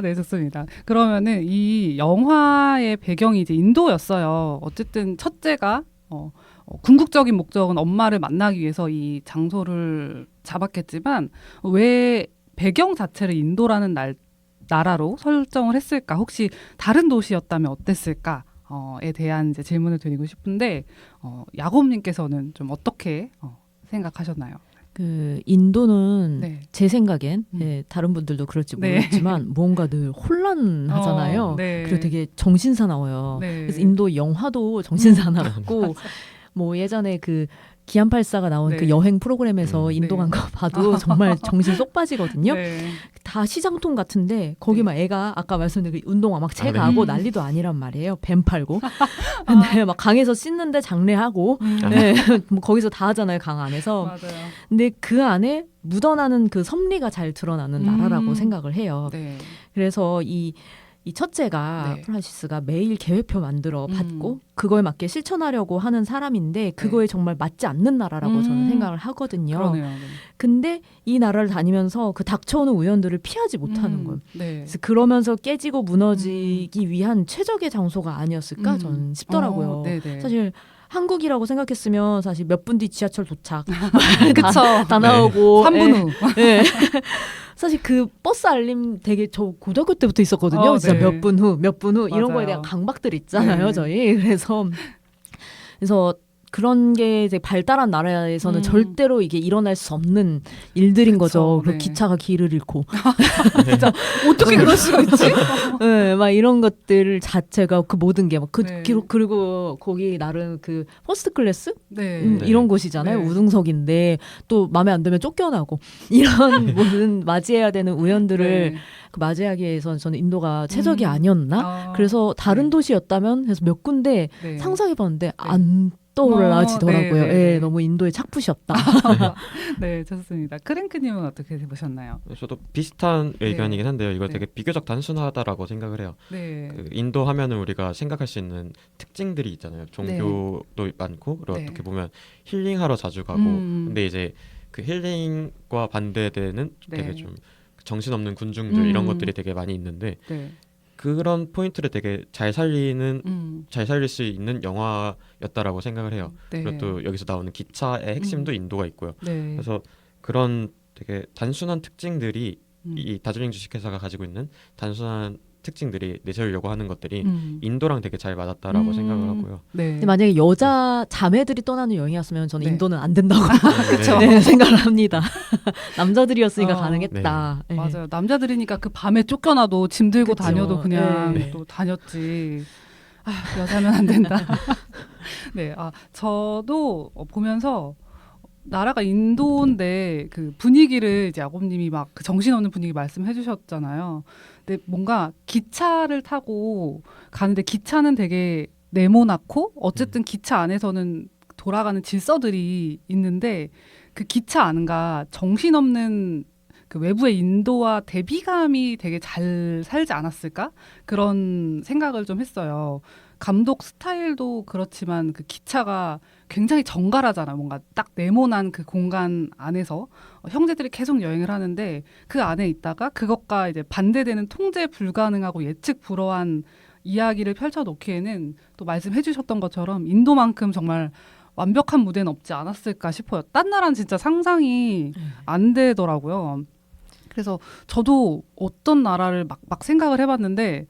네, 좋습니다. 그러면은 이 영화의 배경이 이제 인도였어요. 어쨌든 첫째가 궁극적인 목적은 엄마를 만나기 위해서 이 장소를 잡았겠지만 왜 배경 자체를 인도라는 나라로 설정을 했을까? 혹시 다른 도시였다면 어땠을까? 에 대한 이제 질문을 드리고 싶은데 야곱님께서는 좀 어떻게 생각하셨나요? 그 인도는 네. 제 생각엔 다른 분들도 그럴지 모르겠지만 뭔가 늘 혼란하잖아요. 네. 그리고 되게 정신사나워요. 네. 그래서 인도 영화도 정신사납고 뭐 예전에 그 기안84가 나온 네. 그 여행 프로그램에서 인도 네. 간 거 봐도 정말 정신 쏙 빠지거든요. 네. 다 시장통 같은데 거기 막 애가 아까 말씀드린 그 운동화 막 채가고 난리도 아니란 말이에요. 뱀 팔고. 근데 막 강에서 씻는데 장례하고 네, 뭐 거기서 다 하잖아요. 강 안에서. 맞아요. 근데 그 안에 묻어나는 그 섭리가 잘 드러나는 나라라고 생각을 해요. 네. 그래서 이 첫째가 네. 프란시스가 매일 계획표 만들어 받고 그거에 맞게 실천하려고 하는 사람인데 그거에 정말 맞지 않는 나라라고 저는 생각을 하거든요. 그러네요. 네. 근데 이 나라를 다니면서 그 닥쳐오는 우연들을 피하지 못하는 거예요. 네. 그래서 그러면서 깨지고 무너지기 위한 최적의 장소가 아니었을까 저는 싶더라고요. 네네. 사실 한국이라고 생각했으면 사실 몇 분 뒤 지하철 도착 그쵸. 다 나오고 3분 후. 예. 사실 그 버스 알림 되게 저 고등학교 때부터 있었거든요. 진짜 네. 몇 분 후 이런 맞아요. 거에 대한 강박들 있잖아요. 네. 저희 그래서 그런 게 이제 발달한 나라에서는 절대로 이게 일어날 수 없는 일들인 거죠. 그리고 네. 기차가 길을 잃고 진짜 어떻게 그럴 수가 있지? 네, 막 이런 것들 자체가 그 모든 게 막 네. 그리고 거기 나름 그 퍼스트 클래스 네. 이런 곳이잖아요. 네. 우등석인데 또 마음에 안 들면 쫓겨나고 이런 모든 맞이해야 되는 우연들을 네. 그 맞이하기 위해서는 저는 인도가 최적이 아니었나? 아, 그래서 다른 네. 도시였다면 그래서 몇 군데 네. 상상해봤는데 안 떠올라지더라고요. 네, 네, 네. 예, 너무 인도에 착붙이었다. 네, 좋습니다. 크랭크님은 어떻게 보셨나요? 저도 비슷한 의견이긴 한데요. 이거 네. 되게 비교적 단순하다라고 생각을 해요. 네. 그 인도 하면은 우리가 생각할 수 있는 특징들이 있잖아요. 종교도 많고 그리고 네. 어떻게 보면 힐링하러 자주 가고 근데 이제 그 힐링과 반대되는 되게 네. 좀 정신없는 군중들 이런 것들이 되게 많이 있는데 네. 그런 포인트를 되게 잘 살릴 수 있는 영화였다라고 생각을 해요. 네. 그리고 또 여기서 나오는 기차의 핵심도 인도가 있고요. 네. 그래서 그런 되게 단순한 특징들이 이 다즐링 주식회사가 가지고 있는 단순한 특징들이 내세우려고 하는 것들이 인도랑 되게 잘 맞았다라고 생각을 하고요. 네. 근데 만약에 여자 자매들이 떠나는 여행이었으면 저는 네. 인도는 안 된다고 그쵸. 네, 생각을 합니다. 남자들이었으니까 어, 가능했다. 네. 맞아요. 남자들이니까 그 밤에 쫓겨나도 짐 들고 그쵸. 다녀도 그냥 네. 또 다녔지. 아, 여자면 안 된다. 네, 저도 보면서 나라가 인도인데 그 분위기를 이제 야곱님이 막 그 정신없는 분위기 말씀해 주셨잖아요. 근데 뭔가 기차를 타고 가는데 기차는 되게 네모나고 어쨌든 기차 안에서는 돌아가는 질서들이 있는데 그 기차 안과 정신없는 그 외부의 인도와 대비감이 되게 잘 살지 않았을까? 그런 생각을 좀 했어요. 감독 스타일도 그렇지만 그 기차가 굉장히 정갈하잖아. 뭔가 딱 네모난 그 공간 안에서 형제들이 계속 여행을 하는데 그 안에 있다가 그것과 이제 반대되는 통제 불가능하고 예측 불허한 이야기를 펼쳐놓기에는 또 말씀해 주셨던 것처럼 인도만큼 정말 완벽한 무대는 없지 않았을까 싶어요. 딴 나라는 진짜 상상이 안 되더라고요. 그래서 저도 어떤 나라를 막 생각을 해봤는데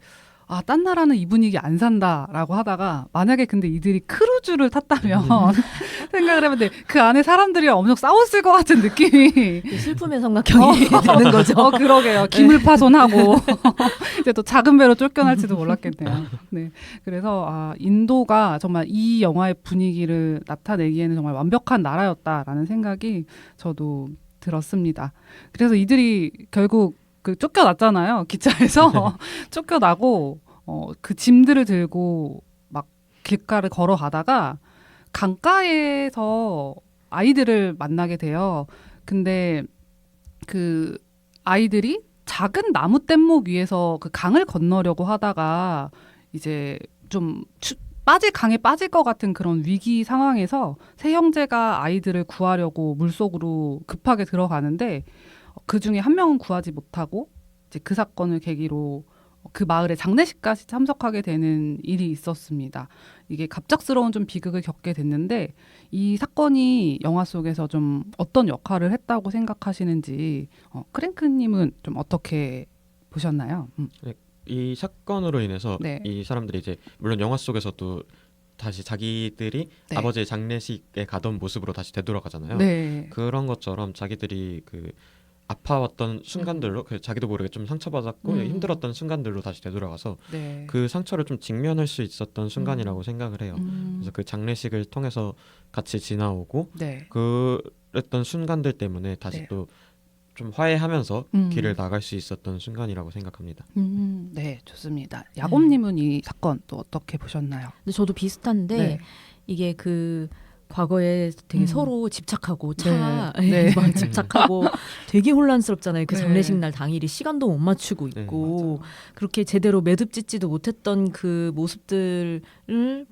딴 나라는 이 분위기 안 산다라고 하다가 만약에 근데 이들이 크루즈를 탔다면 생각을 해봤는데 그 안에 사람들이 엄청 싸웠을 것 같은 느낌이 슬픔의 삼각형이 되는 거죠. 그러게요. 기물 파손하고 이제 또 작은 배로 쫓겨날지도 몰랐겠네요. 네, 그래서 인도가 정말 이 영화의 분위기를 나타내기에는 정말 완벽한 나라였다라는 생각이 저도 들었습니다. 그래서 이들이 결국 그 쫓겨났잖아요. 기차에서 쫓겨나고 그 짐들을 들고 막 길가를 걸어가다가 강가에서 아이들을 만나게 돼요. 근데 그 아이들이 작은 나무 뗏목 위에서 그 강을 건너려고 하다가 이제 좀 강에 빠질 것 같은 그런 위기 상황에서 세 형제가 아이들을 구하려고 물속으로 급하게 들어가는데 그 중에 한 명은 구하지 못하고 이제 그 사건을 계기로 그 마을에 장례식까지 참석하게 되는 일이 있었습니다. 이게 갑작스러운 좀 비극을 겪게 됐는데 이 사건이 영화 속에서 좀 어떤 역할을 했다고 생각하시는지 크랭크님은 좀 어떻게 보셨나요? 이 사건으로 인해서 네. 이 사람들이 이제 물론 영화 속에서도 다시 자기들이 네. 아버지의 장례식에 가던 모습으로 다시 되돌아가잖아요. 네. 그런 것처럼 자기들이 그 아파왔던 순간들로 그 자기도 모르게 좀 상처받았고 힘들었던 순간들로 다시 되돌아가서 네. 그 상처를 좀 직면할 수 있었던 순간이라고 생각을 해요. 그래서 그 장례식을 통해서 같이 지나오고 네. 그랬던 순간들 때문에 다시 네. 또 좀 화해하면서 길을 나갈 수 있었던 순간이라고 생각합니다. 네, 좋습니다. 야곱님은 이 사건 또 어떻게 보셨나요? 근데 저도 비슷한데 네. 이게 그 과거에 되게 서로 집착하고 차 네. 막 집착하고 되게 혼란스럽잖아요. 그 네. 장례식 날 당일이 시간도 못 맞추고 있고 그렇게 제대로 매듭 짓지도 못했던 그 모습들을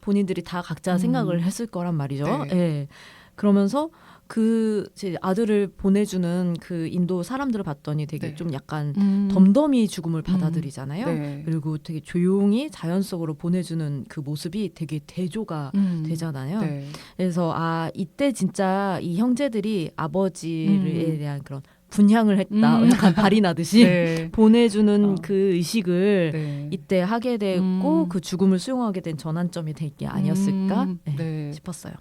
본인들이 다 각자 생각을 했을 거란 말이죠. 네. 예. 그러면서 그 제 아들을 보내주는 그 인도 사람들을 봤더니 되게 네. 좀 약간 덤덤히 죽음을 받아들이잖아요. 네. 그리고 되게 조용히 자연 속으로 보내주는 그 모습이 되게 대조가 되잖아요. 네. 그래서 이때 진짜 이 형제들이 아버지에 대한 그런 분향을 했다. 약간 발이 나듯이 네. 보내주는 그 의식을 네. 이때 하게 됐고 그 죽음을 수용하게 된 전환점이 된 게 아니었을까 네. 싶었어요.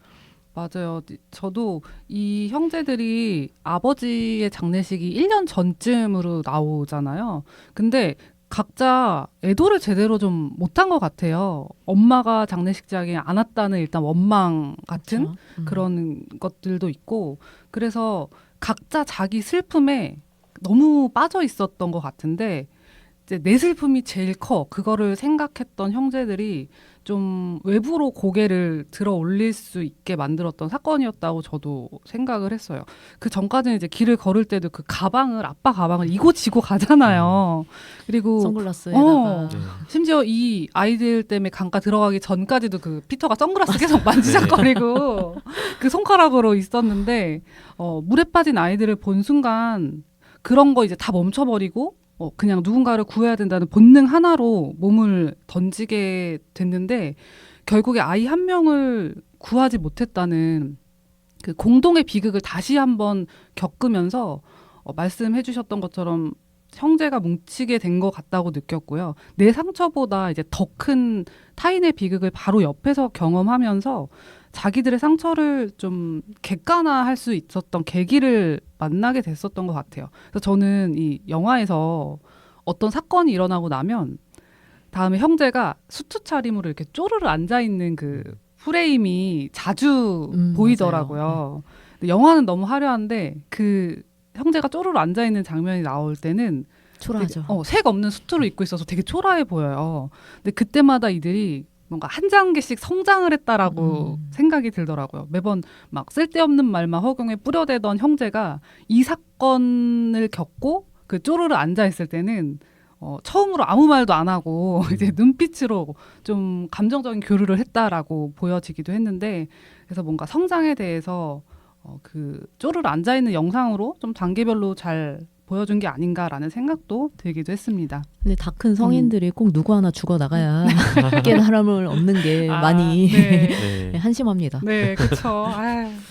맞아요. 저도 이 형제들이 아버지의 장례식이 1년 전쯤으로 나오잖아요. 근데 각자 애도를 제대로 좀 못한 것 같아요. 엄마가 장례식장에 안 왔다는 일단 원망 같은 그렇죠. 그런 것들도 있고, 그래서 각자 자기 슬픔에 너무 빠져 있었던 것 같은데, 이제 내 슬픔이 제일 커. 그거를 생각했던 형제들이 좀 외부로 고개를 들어 올릴 수 있게 만들었던 사건이었다고 저도 생각을 했어요. 그 전까지는 이제 길을 걸을 때도 그 가방을, 아빠 가방을 이고 지고 가잖아요. 그리고 선글라스에다가 심지어 이 아이들 때문에 강가 들어가기 전까지도 그 피터가 선글라스 계속 만지작거리고 그 손가락으로 있었는데, 물에 빠진 아이들을 본 순간 그런 거 이제 다 멈춰버리고 그냥 누군가를 구해야 된다는 본능 하나로 몸을 던지게 됐는데, 결국에 아이 한 명을 구하지 못했다는 그 공동의 비극을 다시 한번 겪으면서 말씀해 주셨던 것처럼 형제가 뭉치게 된 것 같다고 느꼈고요. 내 상처보다 이제 더 큰 타인의 비극을 바로 옆에서 경험하면서 자기들의 상처를 좀 객관화할 수 있었던 계기를 만나게 됐었던 것 같아요. 그래서 저는 이 영화에서 어떤 사건이 일어나고 나면 다음에 형제가 수트 차림으로 이렇게 쪼르르 앉아 있는 그 프레임이 자주 보이더라고요. 근데 영화는 너무 화려한데 그 형제가 쪼르르 앉아 있는 장면이 나올 때는 초라하죠. 색 없는 수트를 입고 있어서 되게 초라해 보여요. 근데 그때마다 이들이 뭔가 한 단계씩 성장을 했다라고 생각이 들더라고요. 매번 막 쓸데없는 말만 허공에 뿌려대던 형제가 이 사건을 겪고 그 쪼르르 앉아 있을 때는 처음으로 아무 말도 안 하고 이제 눈빛으로 좀 감정적인 교류를 했다라고 보여지기도 했는데, 그래서 뭔가 성장에 대해서 그 쪼르르 앉아 있는 영상으로 좀 단계별로 잘 보여준 게 아닌가라는 생각도 들기도 했습니다. 근데 다 큰 성인들이 꼭 누구 하나 죽어 나가야 깨달음을 얻는 게 많이 네. 한심합니다. 네, 그렇죠.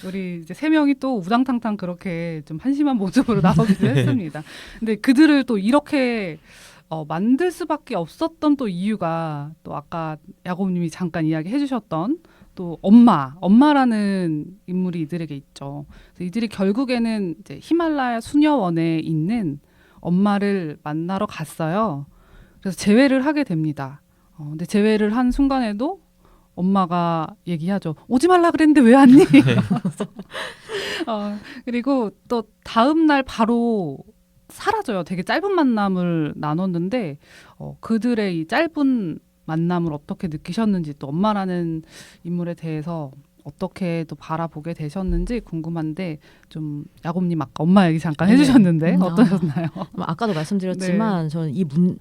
우리 이제 세 명이 또 우당탕탕 그렇게 좀 한심한 모습으로 나오기도 했습니다. 근데 그들을 또 이렇게 만들 수밖에 없었던 또 이유가, 또 아까 야곱님이 잠깐 이야기해 주셨던 또 엄마라는 인물이 이들에게 있죠. 그래서 이들이 결국에는 이제 히말라야 수녀원에 있는 엄마를 만나러 갔어요. 그래서 재회를 하게 됩니다. 근데 재회를 한 순간에도 엄마가 얘기하죠. 오지 말라 그랬는데 왜 왔니? 그리고 또 다음 날 바로 사라져요. 되게 짧은 만남을 나눴는데 그들의 이 짧은 만남을 어떻게 느끼셨는지, 또 엄마라는 인물에 대해서 어떻게 또 바라보게 되셨는지 궁금한데, 좀 야곱님 아까 엄마 얘기 잠깐 해주셨는데 어떠셨나요? 아까도 말씀드렸지만 저는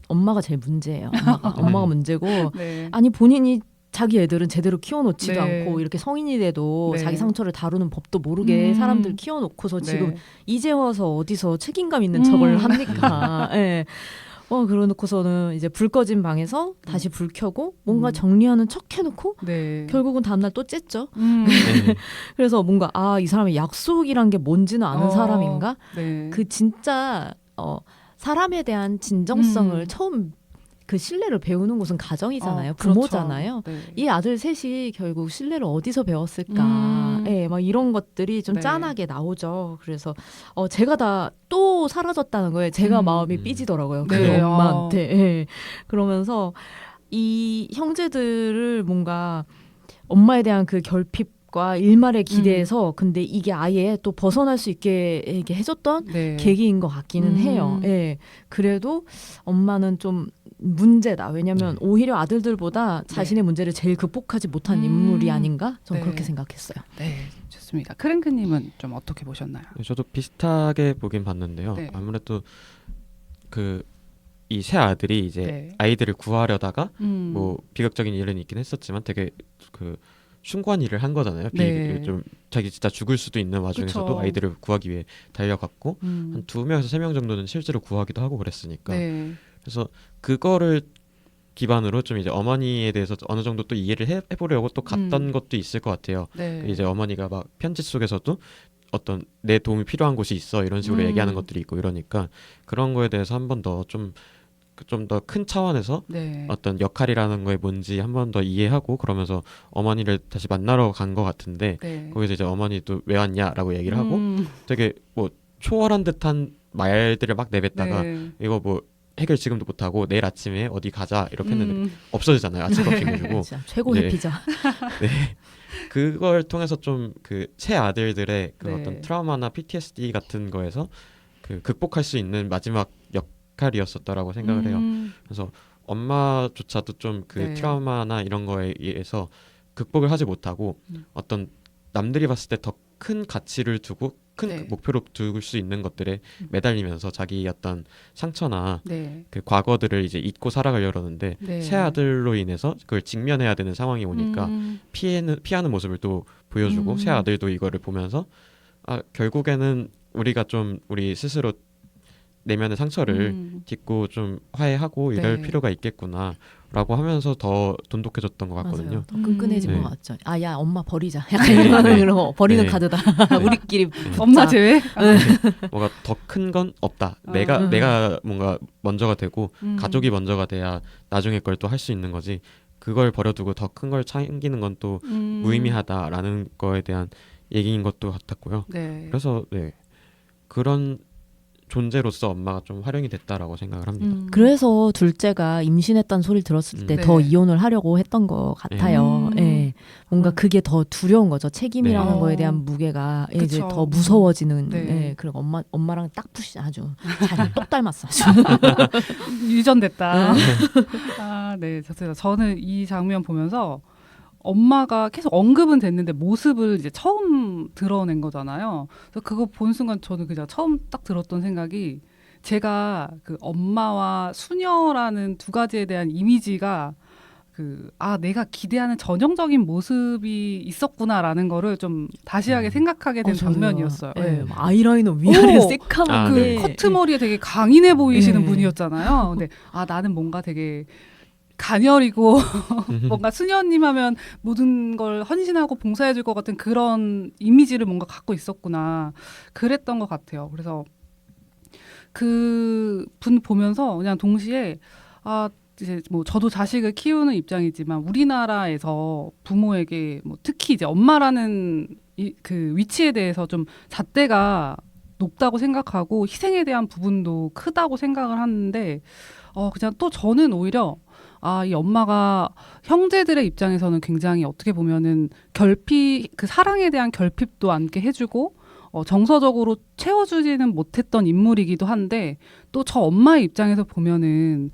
엄마가 제일 문제예요. 엄마가 문제고 네. 아니 본인이 자기 애들은 제대로 키워놓지도 네. 않고 이렇게 성인이 돼도 네. 자기 상처를 다루는 법도 모르게 사람들 키워놓고서 지금 이제 와서 어디서 책임감 있는 척을 합니까? 네. 그러놓고서는 이제 불 꺼진 방에서 다시 불 켜고 뭔가 정리하는 척 해놓고 결국은 다음날 또 쨌죠. 그래서 뭔가 이 사람의 약속이란 게 뭔지는 아는 사람인가? 그 진짜 사람에 대한 진정성을 처음 그 신뢰를 배우는 곳은 가정이잖아요. 부모잖아요. 그렇죠. 네. 이 아들 셋이 결국 신뢰를 어디서 배웠을까? 막 이런 것들이 좀 짠하게 나오죠. 그래서 제가 다 또 사라졌다는 거예요. 제가 마음이 삐지더라고요. 그 엄마한테. 그러면서 이 형제들을 뭔가 엄마에 대한 그 결핍 생각과 일말의 기대에서 근데 이게 아예 또 벗어날 수 있게 이렇게 해줬던 네. 계기인 것 같기는 해요. 예. 그래도 엄마는 좀 문제다. 왜냐하면 오히려 아들들보다 자신의 문제를 제일 극복하지 못한 인물이 아닌가? 전 네. 그렇게 생각했어요. 네, 좋습니다. 크랭크님은 좀 어떻게 보셨나요? 저도 비슷하게 보긴 봤는데요. 네. 아무래도 이 세 아들이 이제 네. 아이들을 구하려다가 뭐 비극적인 일은 있긴 했었지만 되게 그 숭고한 일을 한 거잖아요. 네. 좀 자기 진짜 죽을 수도 있는 와중에서도 그쵸. 아이들을 구하기 위해 달려갔고 한 2명에서 3명 정도는 실제로 구하기도 하고 그랬으니까. 네. 그래서 그거를 기반으로 좀 이제 어머니에 대해서 어느 정도 또 이해를 해보려고 또 갔던 것도 있을 것 같아요. 네. 이제 어머니가 막 편지 속에서도 어떤 내 도움이 필요한 곳이 있어 이런 식으로 얘기하는 것들이 있고 이러니까 그런 거에 대해서 한 번 더 좀 더 큰 차원에서 네. 어떤 역할이라는 거에 뭔지 한 번 더 이해하고 그러면서 어머니를 다시 만나러 간 것 같은데 네. 거기서 이제 어머니도 왜 왔냐라고 얘기를 하고 되게 뭐 초월한 듯한 말들을 막 내뱉다가 네. 이거 뭐 해결 지금도 못하고 내일 아침에 어디 가자 이렇게 했는데 없어지잖아요. 아침 커피 주고. 진짜 최고의 네. 피자. 네. 그걸 통해서 좀 그 세 아들들의 그 네. 어떤 트라우마나 PTSD 같은 거에서 그 극복할 수 있는 마지막 역할이었었다라고 생각을 해요. 그래서 엄마조차도 좀 그 네. 트라우마나 이런 거에 의해서 극복을 하지 못하고 어떤 남들이 봤을 때 더 큰 가치를 두고 큰 네. 목표로 둘 수 있는 것들에 매달리면서 자기 어떤 상처나 네. 그 과거들을 이제 잊고 살아가려는데 네. 새 아들로 인해서 그걸 직면해야 되는 상황이 오니까 피하는 모습을 또 보여주고 새 아들도 이거를 보면서 결국에는 우리가 좀 우리 스스로 내면의 상처를 딛고 좀 화해하고 이럴 네. 필요가 있겠구나라고 하면서 더 돈독해졌던 것 같거든요. 맞아요. 더 끈끈해진 네. 것 같죠. 야 엄마 버리자. 약간 네, 이런 네. 거 버리는 네. 카드다. 네. 우리끼리 붙자. 엄마 제외? 뭔가 더 큰 건 없다. 내가 뭔가 먼저가 되고 가족이 먼저가 돼야 나중에 걸 또 할 수 있는 거지. 그걸 버려두고 더 큰 걸 챙기는 건 또 무의미하다라는 거에 대한 얘기인 것도 같았고요. 네. 그래서 네 그런 존재로서 엄마가 좀 활용이 됐다라고 생각을 합니다. 그래서 둘째가 임신했다는 소리를 들었을 때 더 네. 이혼을 하려고 했던 것 같아요. 예. 뭔가 그게 더 두려운 거죠. 책임이라는 네. 거에 대한 무게가 이제 그쵸. 더 무서워지는. 네. 예. 그리고 엄마랑 딱 푸시 아주 잘 똑 닮았어. 아주. 유전됐다. 네, 좋습니다. 저는 이 장면 보면서 엄마가 계속 언급은 됐는데 모습을 이제 처음 드러낸 거잖아요. 그래서 그거 본 순간 저는 그냥 처음 딱 들었던 생각이 제가 그 엄마와 수녀라는 두 가지에 대한 이미지가 내가 기대하는 전형적인 모습이 있었구나라는 거를 좀 다시하게 생각하게 된 장면이었어요. 예. 네. 아이라이너 위아래 오! 새까맣게. 네. 커트머리에 되게 강인해 보이시는 네. 분이었잖아요. 근데 나는 뭔가 되게 가녀리고 뭔가 수녀님 하면 모든 걸 헌신하고 봉사해줄 것 같은 그런 이미지를 뭔가 갖고 있었구나. 그랬던 것 같아요. 그래서 그 분 보면서 그냥 동시에 이제 뭐 저도 자식을 키우는 입장이지만 우리나라에서 부모에게 뭐 특히 이제 엄마라는 그 위치에 대해서 좀 잣대가 높다고 생각하고 희생에 대한 부분도 크다고 생각을 하는데 그냥 또 저는 오히려 이 엄마가 형제들의 입장에서는 굉장히 어떻게 보면은 그 사랑에 대한 결핍도 않게 해주고 정서적으로 채워주지는 못했던 인물이기도 한데 또 저 엄마의 입장에서 보면은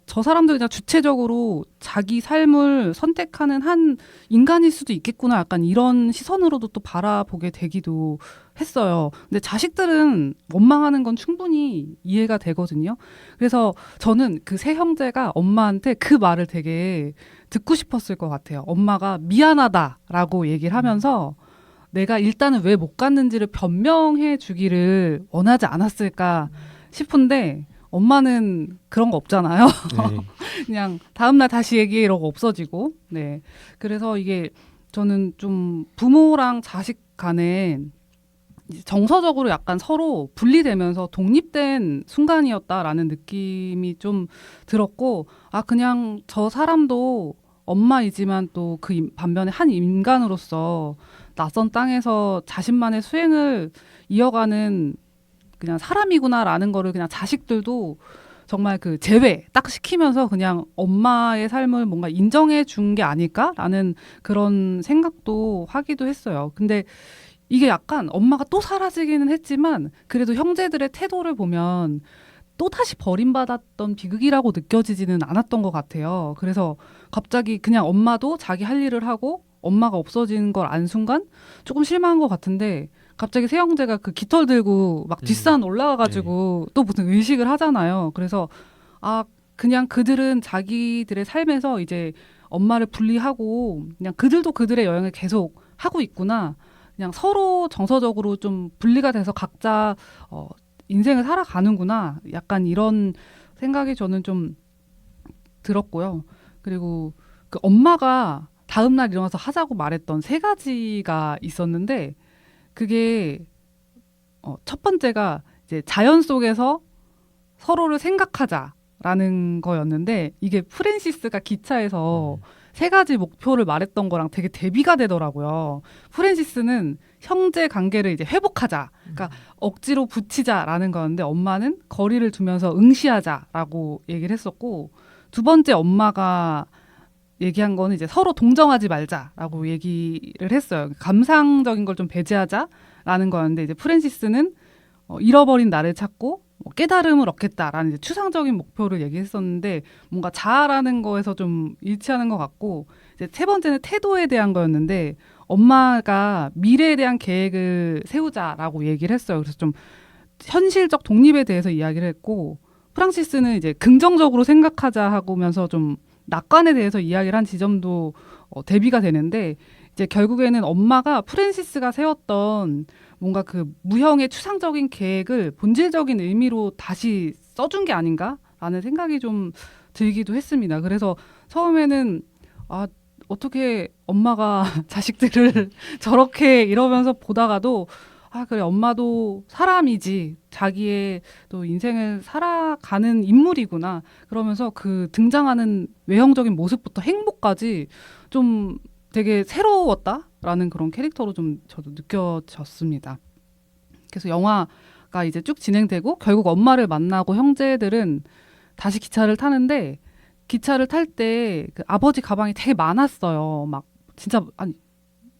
저 사람들 그냥 주체적으로 자기 삶을 선택하는 한 인간일 수도 있겠구나 약간 이런 시선으로도 또 바라보게 되기도 했어요. 근데 자식들은 원망하는 건 충분히 이해가 되거든요. 그래서 저는 그 세 형제가 엄마한테 그 말을 되게 듣고 싶었을 것 같아요. 엄마가 미안하다라고 얘기를 하면서 내가 일단은 왜 못 갔는지를 변명해 주기를 원하지 않았을까 싶은데 엄마는 그런 거 없잖아요. 네. 그냥 다음날 다시 얘기해 이러고 없어지고. 네. 그래서 이게 저는 좀 부모랑 자식 간에 정서적으로 약간 서로 분리되면서 독립된 순간이었다라는 느낌이 좀 들었고 그냥 저 사람도 엄마이지만 또 그 반면에 한 인간으로서 낯선 땅에서 자신만의 수행을 이어가는 그냥 사람이구나라는 거를 그냥 자식들도 정말 그 제외 딱 시키면서 그냥 엄마의 삶을 뭔가 인정해 준 게 아닐까라는 그런 생각도 하기도 했어요. 근데 이게 약간 엄마가 또 사라지기는 했지만 그래도 형제들의 태도를 보면 또다시 버림받았던 비극이라고 느껴지지는 않았던 것 같아요. 그래서 갑자기 그냥 엄마도 자기 할 일을 하고 엄마가 없어지는 걸 안 순간 조금 실망한 것 같은데 갑자기 새 형제가 그 깃털 들고 막 뒷산 올라가가지고 또 무슨 의식을 하잖아요. 그래서 아 그냥 그들은 자기들의 삶에서 이제 엄마를 분리하고 그냥 그들도 그들의 여행을 계속 하고 있구나. 그냥 서로 정서적으로 좀 분리가 돼서 각자 인생을 살아가는구나. 약간 이런 생각이 저는 좀 들었고요. 그리고 그 엄마가 다음날 일어나서 하자고 말했던 3가지가 있었는데 그게 첫 번째가 이제 자연 속에서 서로를 생각하자라는 거였는데 이게 프랜시스가 기차에서 3가지 목표를 말했던 거랑 되게 대비가 되더라고요. 프랜시스는 형제 관계를 이제 회복하자. 그러니까 억지로 붙이자라는 거였는데 엄마는 거리를 두면서 응시하자라고 얘기를 했었고 두 번째 엄마가 얘기한 거는 이제 서로 동정하지 말자라고 얘기를 했어요. 감상적인 걸 좀 배제하자라는 거였는데 이제 프랜시스는 잃어버린 나를 찾고 깨달음을 얻겠다라는 이제 추상적인 목표를 얘기했었는데 뭔가 자아라는 거에서 좀 일치하는 것 같고 이제 세 번째는 태도에 대한 거였는데 엄마가 미래에 대한 계획을 세우자라고 얘기를 했어요. 그래서 좀 현실적 독립에 대해서 이야기를 했고 프랑시스는 이제 긍정적으로 생각하자 하고면서 좀 낙관에 대해서 이야기를 한 지점도 대비가 되는데 이제 결국에는 엄마가 프랜시스가 세웠던 뭔가 그 무형의 추상적인 계획을 본질적인 의미로 다시 써준 게 아닌가라는 생각이 좀 들기도 했습니다. 그래서 처음에는 아 어떻게 엄마가 자식들을 저렇게 이러면서 보다가도 아 그래 엄마도 사람이지 자기의 또 인생을 살아가는 인물이구나 그러면서 그 등장하는 외형적인 모습부터 행보까지 좀 되게 새로웠다라는 그런 캐릭터로 좀 저도 느껴졌습니다. 그래서 영화가 이제 쭉 진행되고 결국 엄마를 만나고 형제들은 다시 기차를 타는데 기차를 탈 때 그 아버지 가방이 되게 많았어요. 막 진짜 한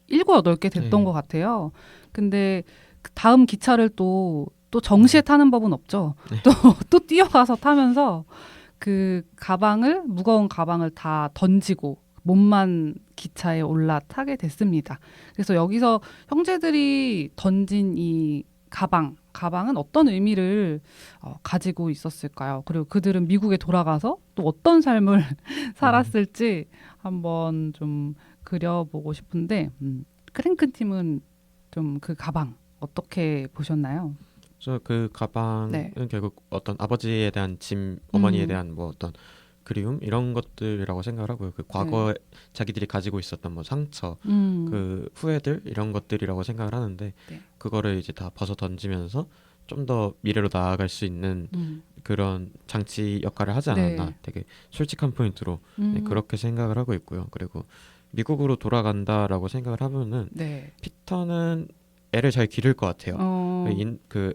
7, 8개 됐던 것 같아요. 근데 그 다음 기차를 또 정시에 타는 법은 없죠. 또 뛰어가서 타면서 그 무거운 가방을 다 던지고 몸만 기차에 올라타게 됐습니다. 그래서 여기서 형제들이 던진 이 가방은 어떤 의미를 가지고 있었을까요? 그리고 그들은 미국에 돌아가서 또 어떤 삶을 살았을지 한번 좀 그려보고 싶은데 크랭큰 팀은 좀 그 가방 어떻게 보셨나요? 저 그 가방은 결국 어떤 아버지에 대한 짐, 어머니에 대한 뭐 어떤 그리움 이런 것들이라고 생각을 하고요. 그 과거에 자기들이 가지고 있었던 뭐 상처, 그 후회들 이런 것들이라고 생각을 하는데 그거를 이제 다 벗어 던지면서 좀 더 미래로 나아갈 수 있는 그런 장치 역할을 하지 않았나. 되게 솔직한 포인트로 그렇게 생각을 하고 있고요. 그리고 미국으로 돌아간다라고 생각을 하면은 피터는 애를 잘 기를 것 같아요. 그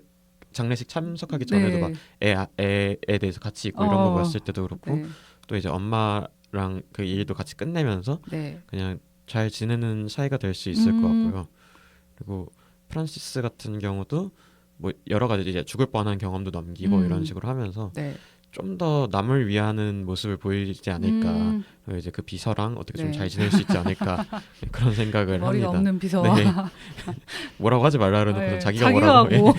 장례식 참석하기 전에도 막 애에 대해서 같이 있고 이런 거 봤을 때도 그렇고 또 이제 엄마랑 그 일도 같이 끝내면서 그냥 잘 지내는 사이가 될 수 있을 것 같고요. 그리고 프란시스 같은 경우도 뭐 여러 가지 이제 죽을 뻔한 경험도 넘기고 이런 식으로 하면서 좀 더 남을 위하는 모습을 보이지 않을까. 이제 그 비서랑 어떻게 좀 잘 지낼 수 있지 않을까 그런 생각을 머리가 합니다. 없는 비서와 뭐라고 하지 말라 그러놓고 자기가 뭐라고 하고.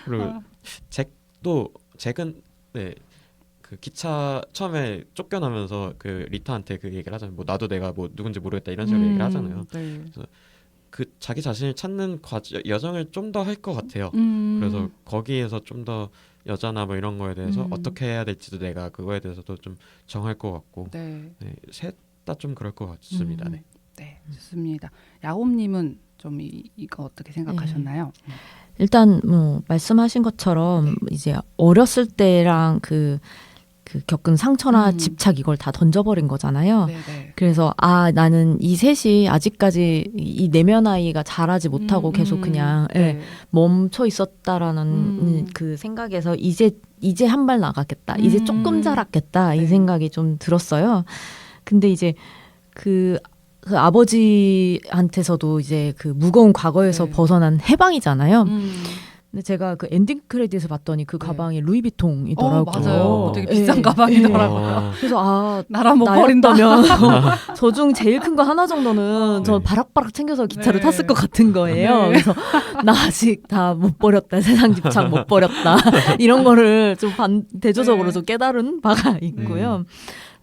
그리고 잭은 그 기차 처음에 쫓겨나면서 그 리타한테 그 얘기를 하잖아요. 뭐 나도 내가 뭐 누군지 모르겠다 이런 식으로 얘기를 하잖아요. 그래서 그 자기 자신을 찾는 여정을 좀 더 할 것 같아요. 그래서 거기에서 좀 더 여자나 뭐 이런 거에 대해서 어떻게 해야 될지도 내가 그거에 대해서도 좀 정할 것 같고 셋 다 좀 그럴 것 같습니다. 네, 좋습니다. 야홈님은 좀 이거 어떻게 생각하셨나요? 일단 뭐 말씀하신 것처럼 이제 어렸을 때랑 그 그 겪은 상처나 음. 집착 이걸 다 던져버린 거잖아요. 네네. 그래서 나는 이 셋이 아직까지 이 내면 아이가 자라지 못하고 계속 그냥 네. 멈춰 있었다라는 그 생각에서 이제 한 발 나가겠다. 이제 조금 자랐겠다. 네. 이 생각이 좀 들었어요. 근데 이제 그 아버지한테서도 이제 그 무거운 과거에서 네. 벗어난 해방이잖아요. 근데 제가 그 엔딩 크레딧을 봤더니 그 네. 가방이 루이비통이더라고요. 맞아요. 되게 비싼 네. 가방이더라고요. 그래서 나라 못 버린다. 나였다면 저중 제일 큰 거 하나 정도는 저 네. 바락바락 챙겨서 기차를 네. 탔을 것 같은 거예요. 네. 그래서 나 아직 다 못 버렸다. 세상 집착 못 버렸다. 이런 거를 좀 대조적으로 네. 좀 깨달은 바가 있고요.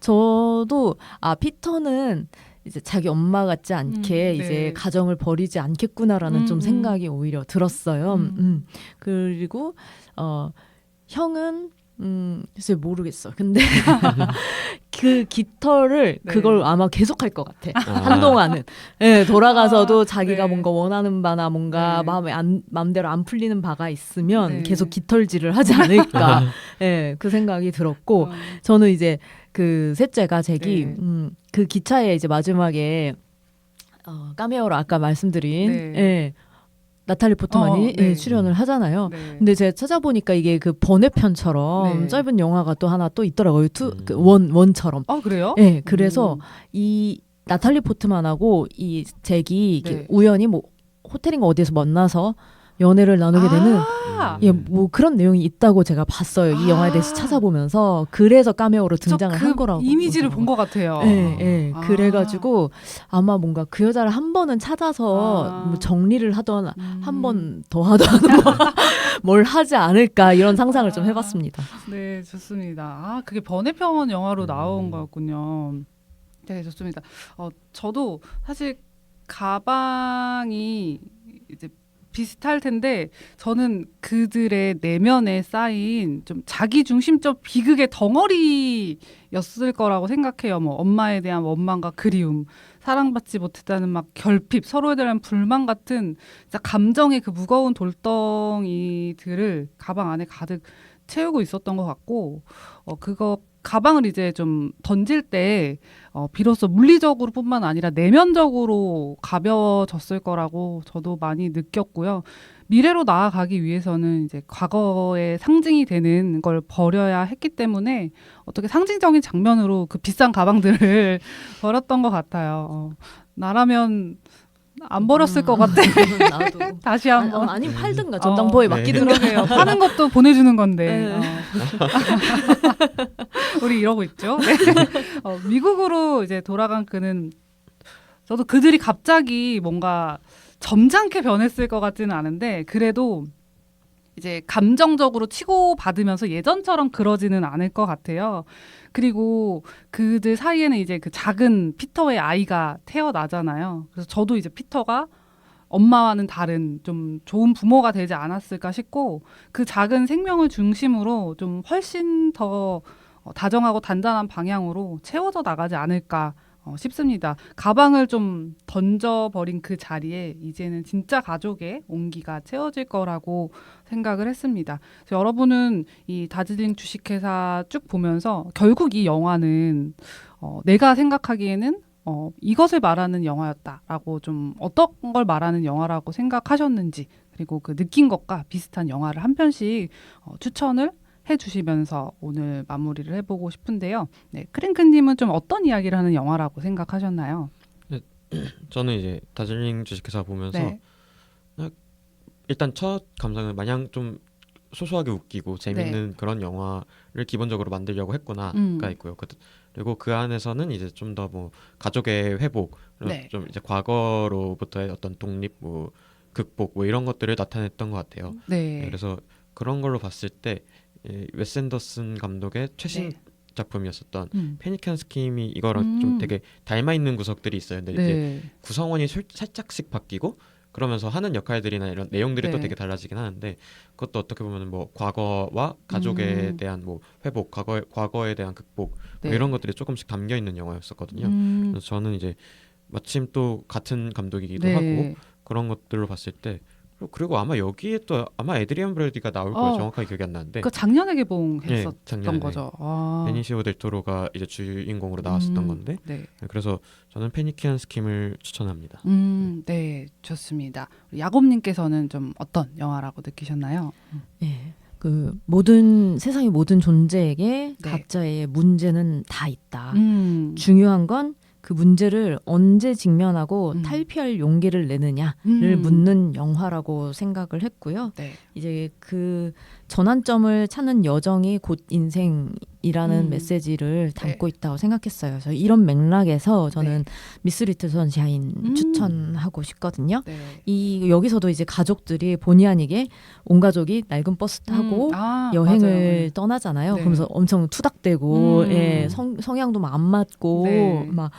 저도 피터는 이제 자기 엄마 같지 않게 네. 이제 가정을 버리지 않겠구나라는 좀 생각이 오히려 들었어요. 그리고 형은 글쎄 모르겠어. 근데 그 깃털을 네. 그걸 아마 계속할 것 같아. 한동안은 돌아가서도 자기가 네. 뭔가 원하는 바나 뭔가 네. 마음대로 안 풀리는 바가 있으면 네. 계속 깃털질을 하지 않을까. 그 생각이 들었고 저는 이제 그 셋째가 잭이 네. 그 기차에 이제 마지막에 카메오로 아까 말씀드린 네. 나탈리 포트만이 네. 출연을 하잖아요. 네. 근데 제가 찾아보니까 이게 그 번외편처럼 네. 짧은 영화가 또 하나 또 있더라고요. 그 원처럼. 그래요? 그래서 이 나탈리 포트만하고 이 잭이 이렇게 네. 우연히 뭐 호텔인가 어디에서 만나서 연애를 나누게 되는 뭐 그런 내용이 있다고 제가 봤어요. 이 영화에 대해서 찾아보면서 그래서 카메오로 등장을 한 거라고. 이미지를 본 것 같아요. 그래가지고 아마 뭔가 그 여자를 한 번은 찾아서 뭐 정리를 하던 한 번 더 하던 뭘 하지 않을까 이런 상상을 좀 해봤습니다. 네, 좋습니다. 그게 번외편 영화로 나온 거였군요. 네, 좋습니다. 저도 사실 가방이 이제 비슷할 텐데 저는 그들의 내면에 쌓인 좀 자기중심적 비극의 덩어리였을 거라고 생각해요. 뭐 엄마에 대한 원망과 그리움, 사랑받지 못했다는 막 결핍, 서로에 대한 불만 같은 진짜 감정의 그 무거운 돌덩이들을 가방 안에 가득 채우고 있었던 것 같고 그거 가방을 이제 좀 던질 때 비로소 물리적으로뿐만 아니라 내면적으로 가벼워졌을 거라고 저도 많이 느꼈고요. 미래로 나아가기 위해서는 이제 과거의 상징이 되는 걸 버려야 했기 때문에 어떻게 상징적인 장면으로 그 비싼 가방들을 버렸던 것 같아요. 나라면 안 버렸을 것 같아. 나도. 다시 한번. 아니면 팔든가 전당포에 맡기든가. 그러게요. 파는 것도 보내주는 건데. 네. 우리 이러고 있죠. 네. 미국으로 이제 돌아간 그는 저도 그들이 갑자기 뭔가 점잖게 변했을 것 같지는 않은데 그래도 이제 감정적으로 치고받으면서 예전처럼 그러지는 않을 것 같아요. 그리고 그들 사이에는 이제 그 작은 피터의 아이가 태어나잖아요. 그래서 저도 이제 피터가 엄마와는 다른 좀 좋은 부모가 되지 않았을까 싶고 그 작은 생명을 중심으로 좀 훨씬 더 다정하고 단단한 방향으로 채워져 나가지 않을까 싶습니다. 가방을 좀 던져버린 그 자리에 이제는 진짜 가족의 온기가 채워질 거라고 생각을 했습니다. 그래서 여러분은 이 다즐링 주식회사 쭉 보면서 결국 이 영화는 내가 생각하기에는 이것을 말하는 영화였다라고 좀 어떤 걸 말하는 영화라고 생각하셨는지 그리고 그 느낀 것과 비슷한 영화를 한 편씩 추천을 해주시면서 오늘 마무리를 해보고 싶은데요. 네, 크랭크님은 좀 어떤 이야기를 하는 영화라고 생각하셨나요? 저는 이제 다즐링 주식회사 보면서 네. 일단 첫 감상은 마냥 좀 소소하게 웃기고 재밌는 그런 영화를 기본적으로 만들려고 했구나가 있고요. 그리고 그 안에서는 이제 좀 더 뭐 가족의 회복, 좀 이제 과거로부터의 어떤 독립, 뭐 극복, 뭐 이런 것들을 나타냈던 것 같아요. 네. 그래서 그런 걸로 봤을 때 웨스 앤더슨 감독의 최신 작품이었었던 패닉 앤 스킴이 이거랑 좀 되게 닮아 있는 구석들이 있어요. 근데 이제 구성원이 살짝씩 바뀌고 그러면서 하는 역할들이나 이런 내용들이 또 되게 달라지긴 하는데 그것도 어떻게 보면 뭐 과거와 가족에 대한 뭐 회복, 과거에 대한 극복 뭐 이런 것들이 조금씩 담겨 있는 영화였었거든요. 그래서 저는 이제 마침 또 같은 감독이기도 하고 그런 것들로 봤을 때 그리고 아마 여기에 또 아마 에드리안 브로디가 나올 거예요. 정확하게 기억이 안 나는데. 그 작년에 개봉했었던 작년에. 거죠. 베니시오 델 토로가 이제 주인공으로 나왔었던 건데. 네. 그래서 저는 페니키안 스킴을 추천합니다. 네, 좋습니다. 야곱님께서는 좀 어떤 영화라고 느끼셨나요? 예. 그 세상의 모든 존재에게 네. 각자의 문제는 다 있다. 음. 중요한 건 그 문제를 언제 직면하고 음. 탈피할 용기를 내느냐를 음. 묻는 영화라고 생각을 했고요. 네. 이제 그 전환점을 찾는 여정이 곧 인생이라는 메시지를 담고 있다고 생각했어요. 그래서 이런 맥락에서 저는 미스 리틀 선샤인 추천하고 싶거든요. 네. 여기서도 이제 가족들이 본의 아니게 온 가족이 낡은 버스 타고 여행을 맞아요. 떠나잖아요. 네. 그러면서 엄청 투닥대고 성향도 막 안 맞고 네. 막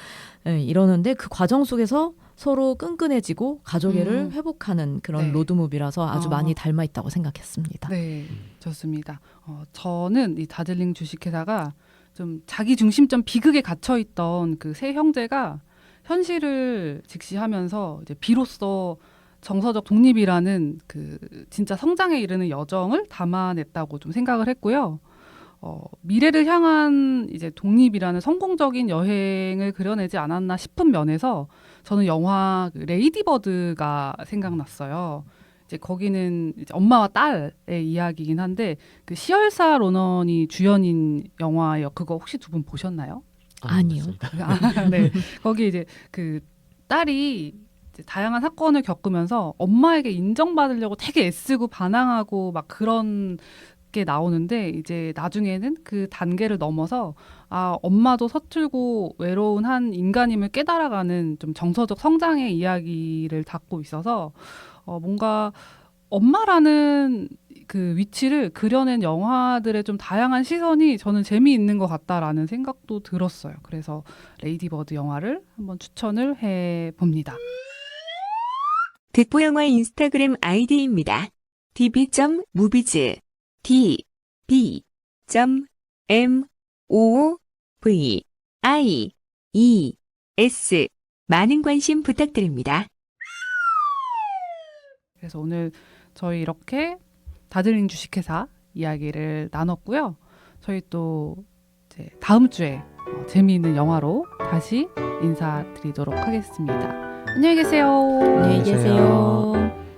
이러는데 그 과정 속에서 서로 끈끈해지고 가족애를 회복하는 그런 네. 로드무비라서 아주 많이 닮아 있다고 생각했습니다. 네, 좋습니다. 저는 이 다즐링 주식회사가 좀 자기 중심점 비극에 갇혀 있던 그 세 형제가 현실을 직시하면서 이제 비로소 정서적 독립이라는 그 진짜 성장에 이르는 여정을 담아냈다고 좀 생각을 했고요. 미래를 향한 이제 독립이라는 성공적인 여행을 그려내지 않았나 싶은 면에서 저는 영화 레이디 버드가 생각났어요. 이제 거기는 이제 엄마와 딸의 이야기이긴 한데 그 시열사 로넌이 주연인 영화예요. 그거 혹시 두 분 보셨나요? 아니요. 네. 거기 이제 그 딸이 이제 다양한 사건을 겪으면서 엄마에게 인정받으려고 되게 애쓰고 반항하고 막 그런 게 나오는데 이제 나중에는 그 단계를 넘어서 엄마도 서툴고 외로운 한 인간임을 깨달아가는 좀 정서적 성장의 이야기를 담고 있어서 뭔가 엄마라는 그 위치를 그려낸 영화들의 좀 다양한 시선이 저는 재미있는 것 같다라는 생각도 들었어요. 그래서 레이디버드 영화를 한번 추천을 해봅니다. 듣보영화 인스타그램 아이디입니다. db.movies db.movies 많은 관심 부탁드립니다. 그래서 오늘 저희 이렇게 다즐링 주식회사 이야기를 나눴고요. 저희 또 이제 다음 주에 재미있는 영화로 다시 인사드리도록 하겠습니다. 안녕히 계세요. 안녕히 계세요.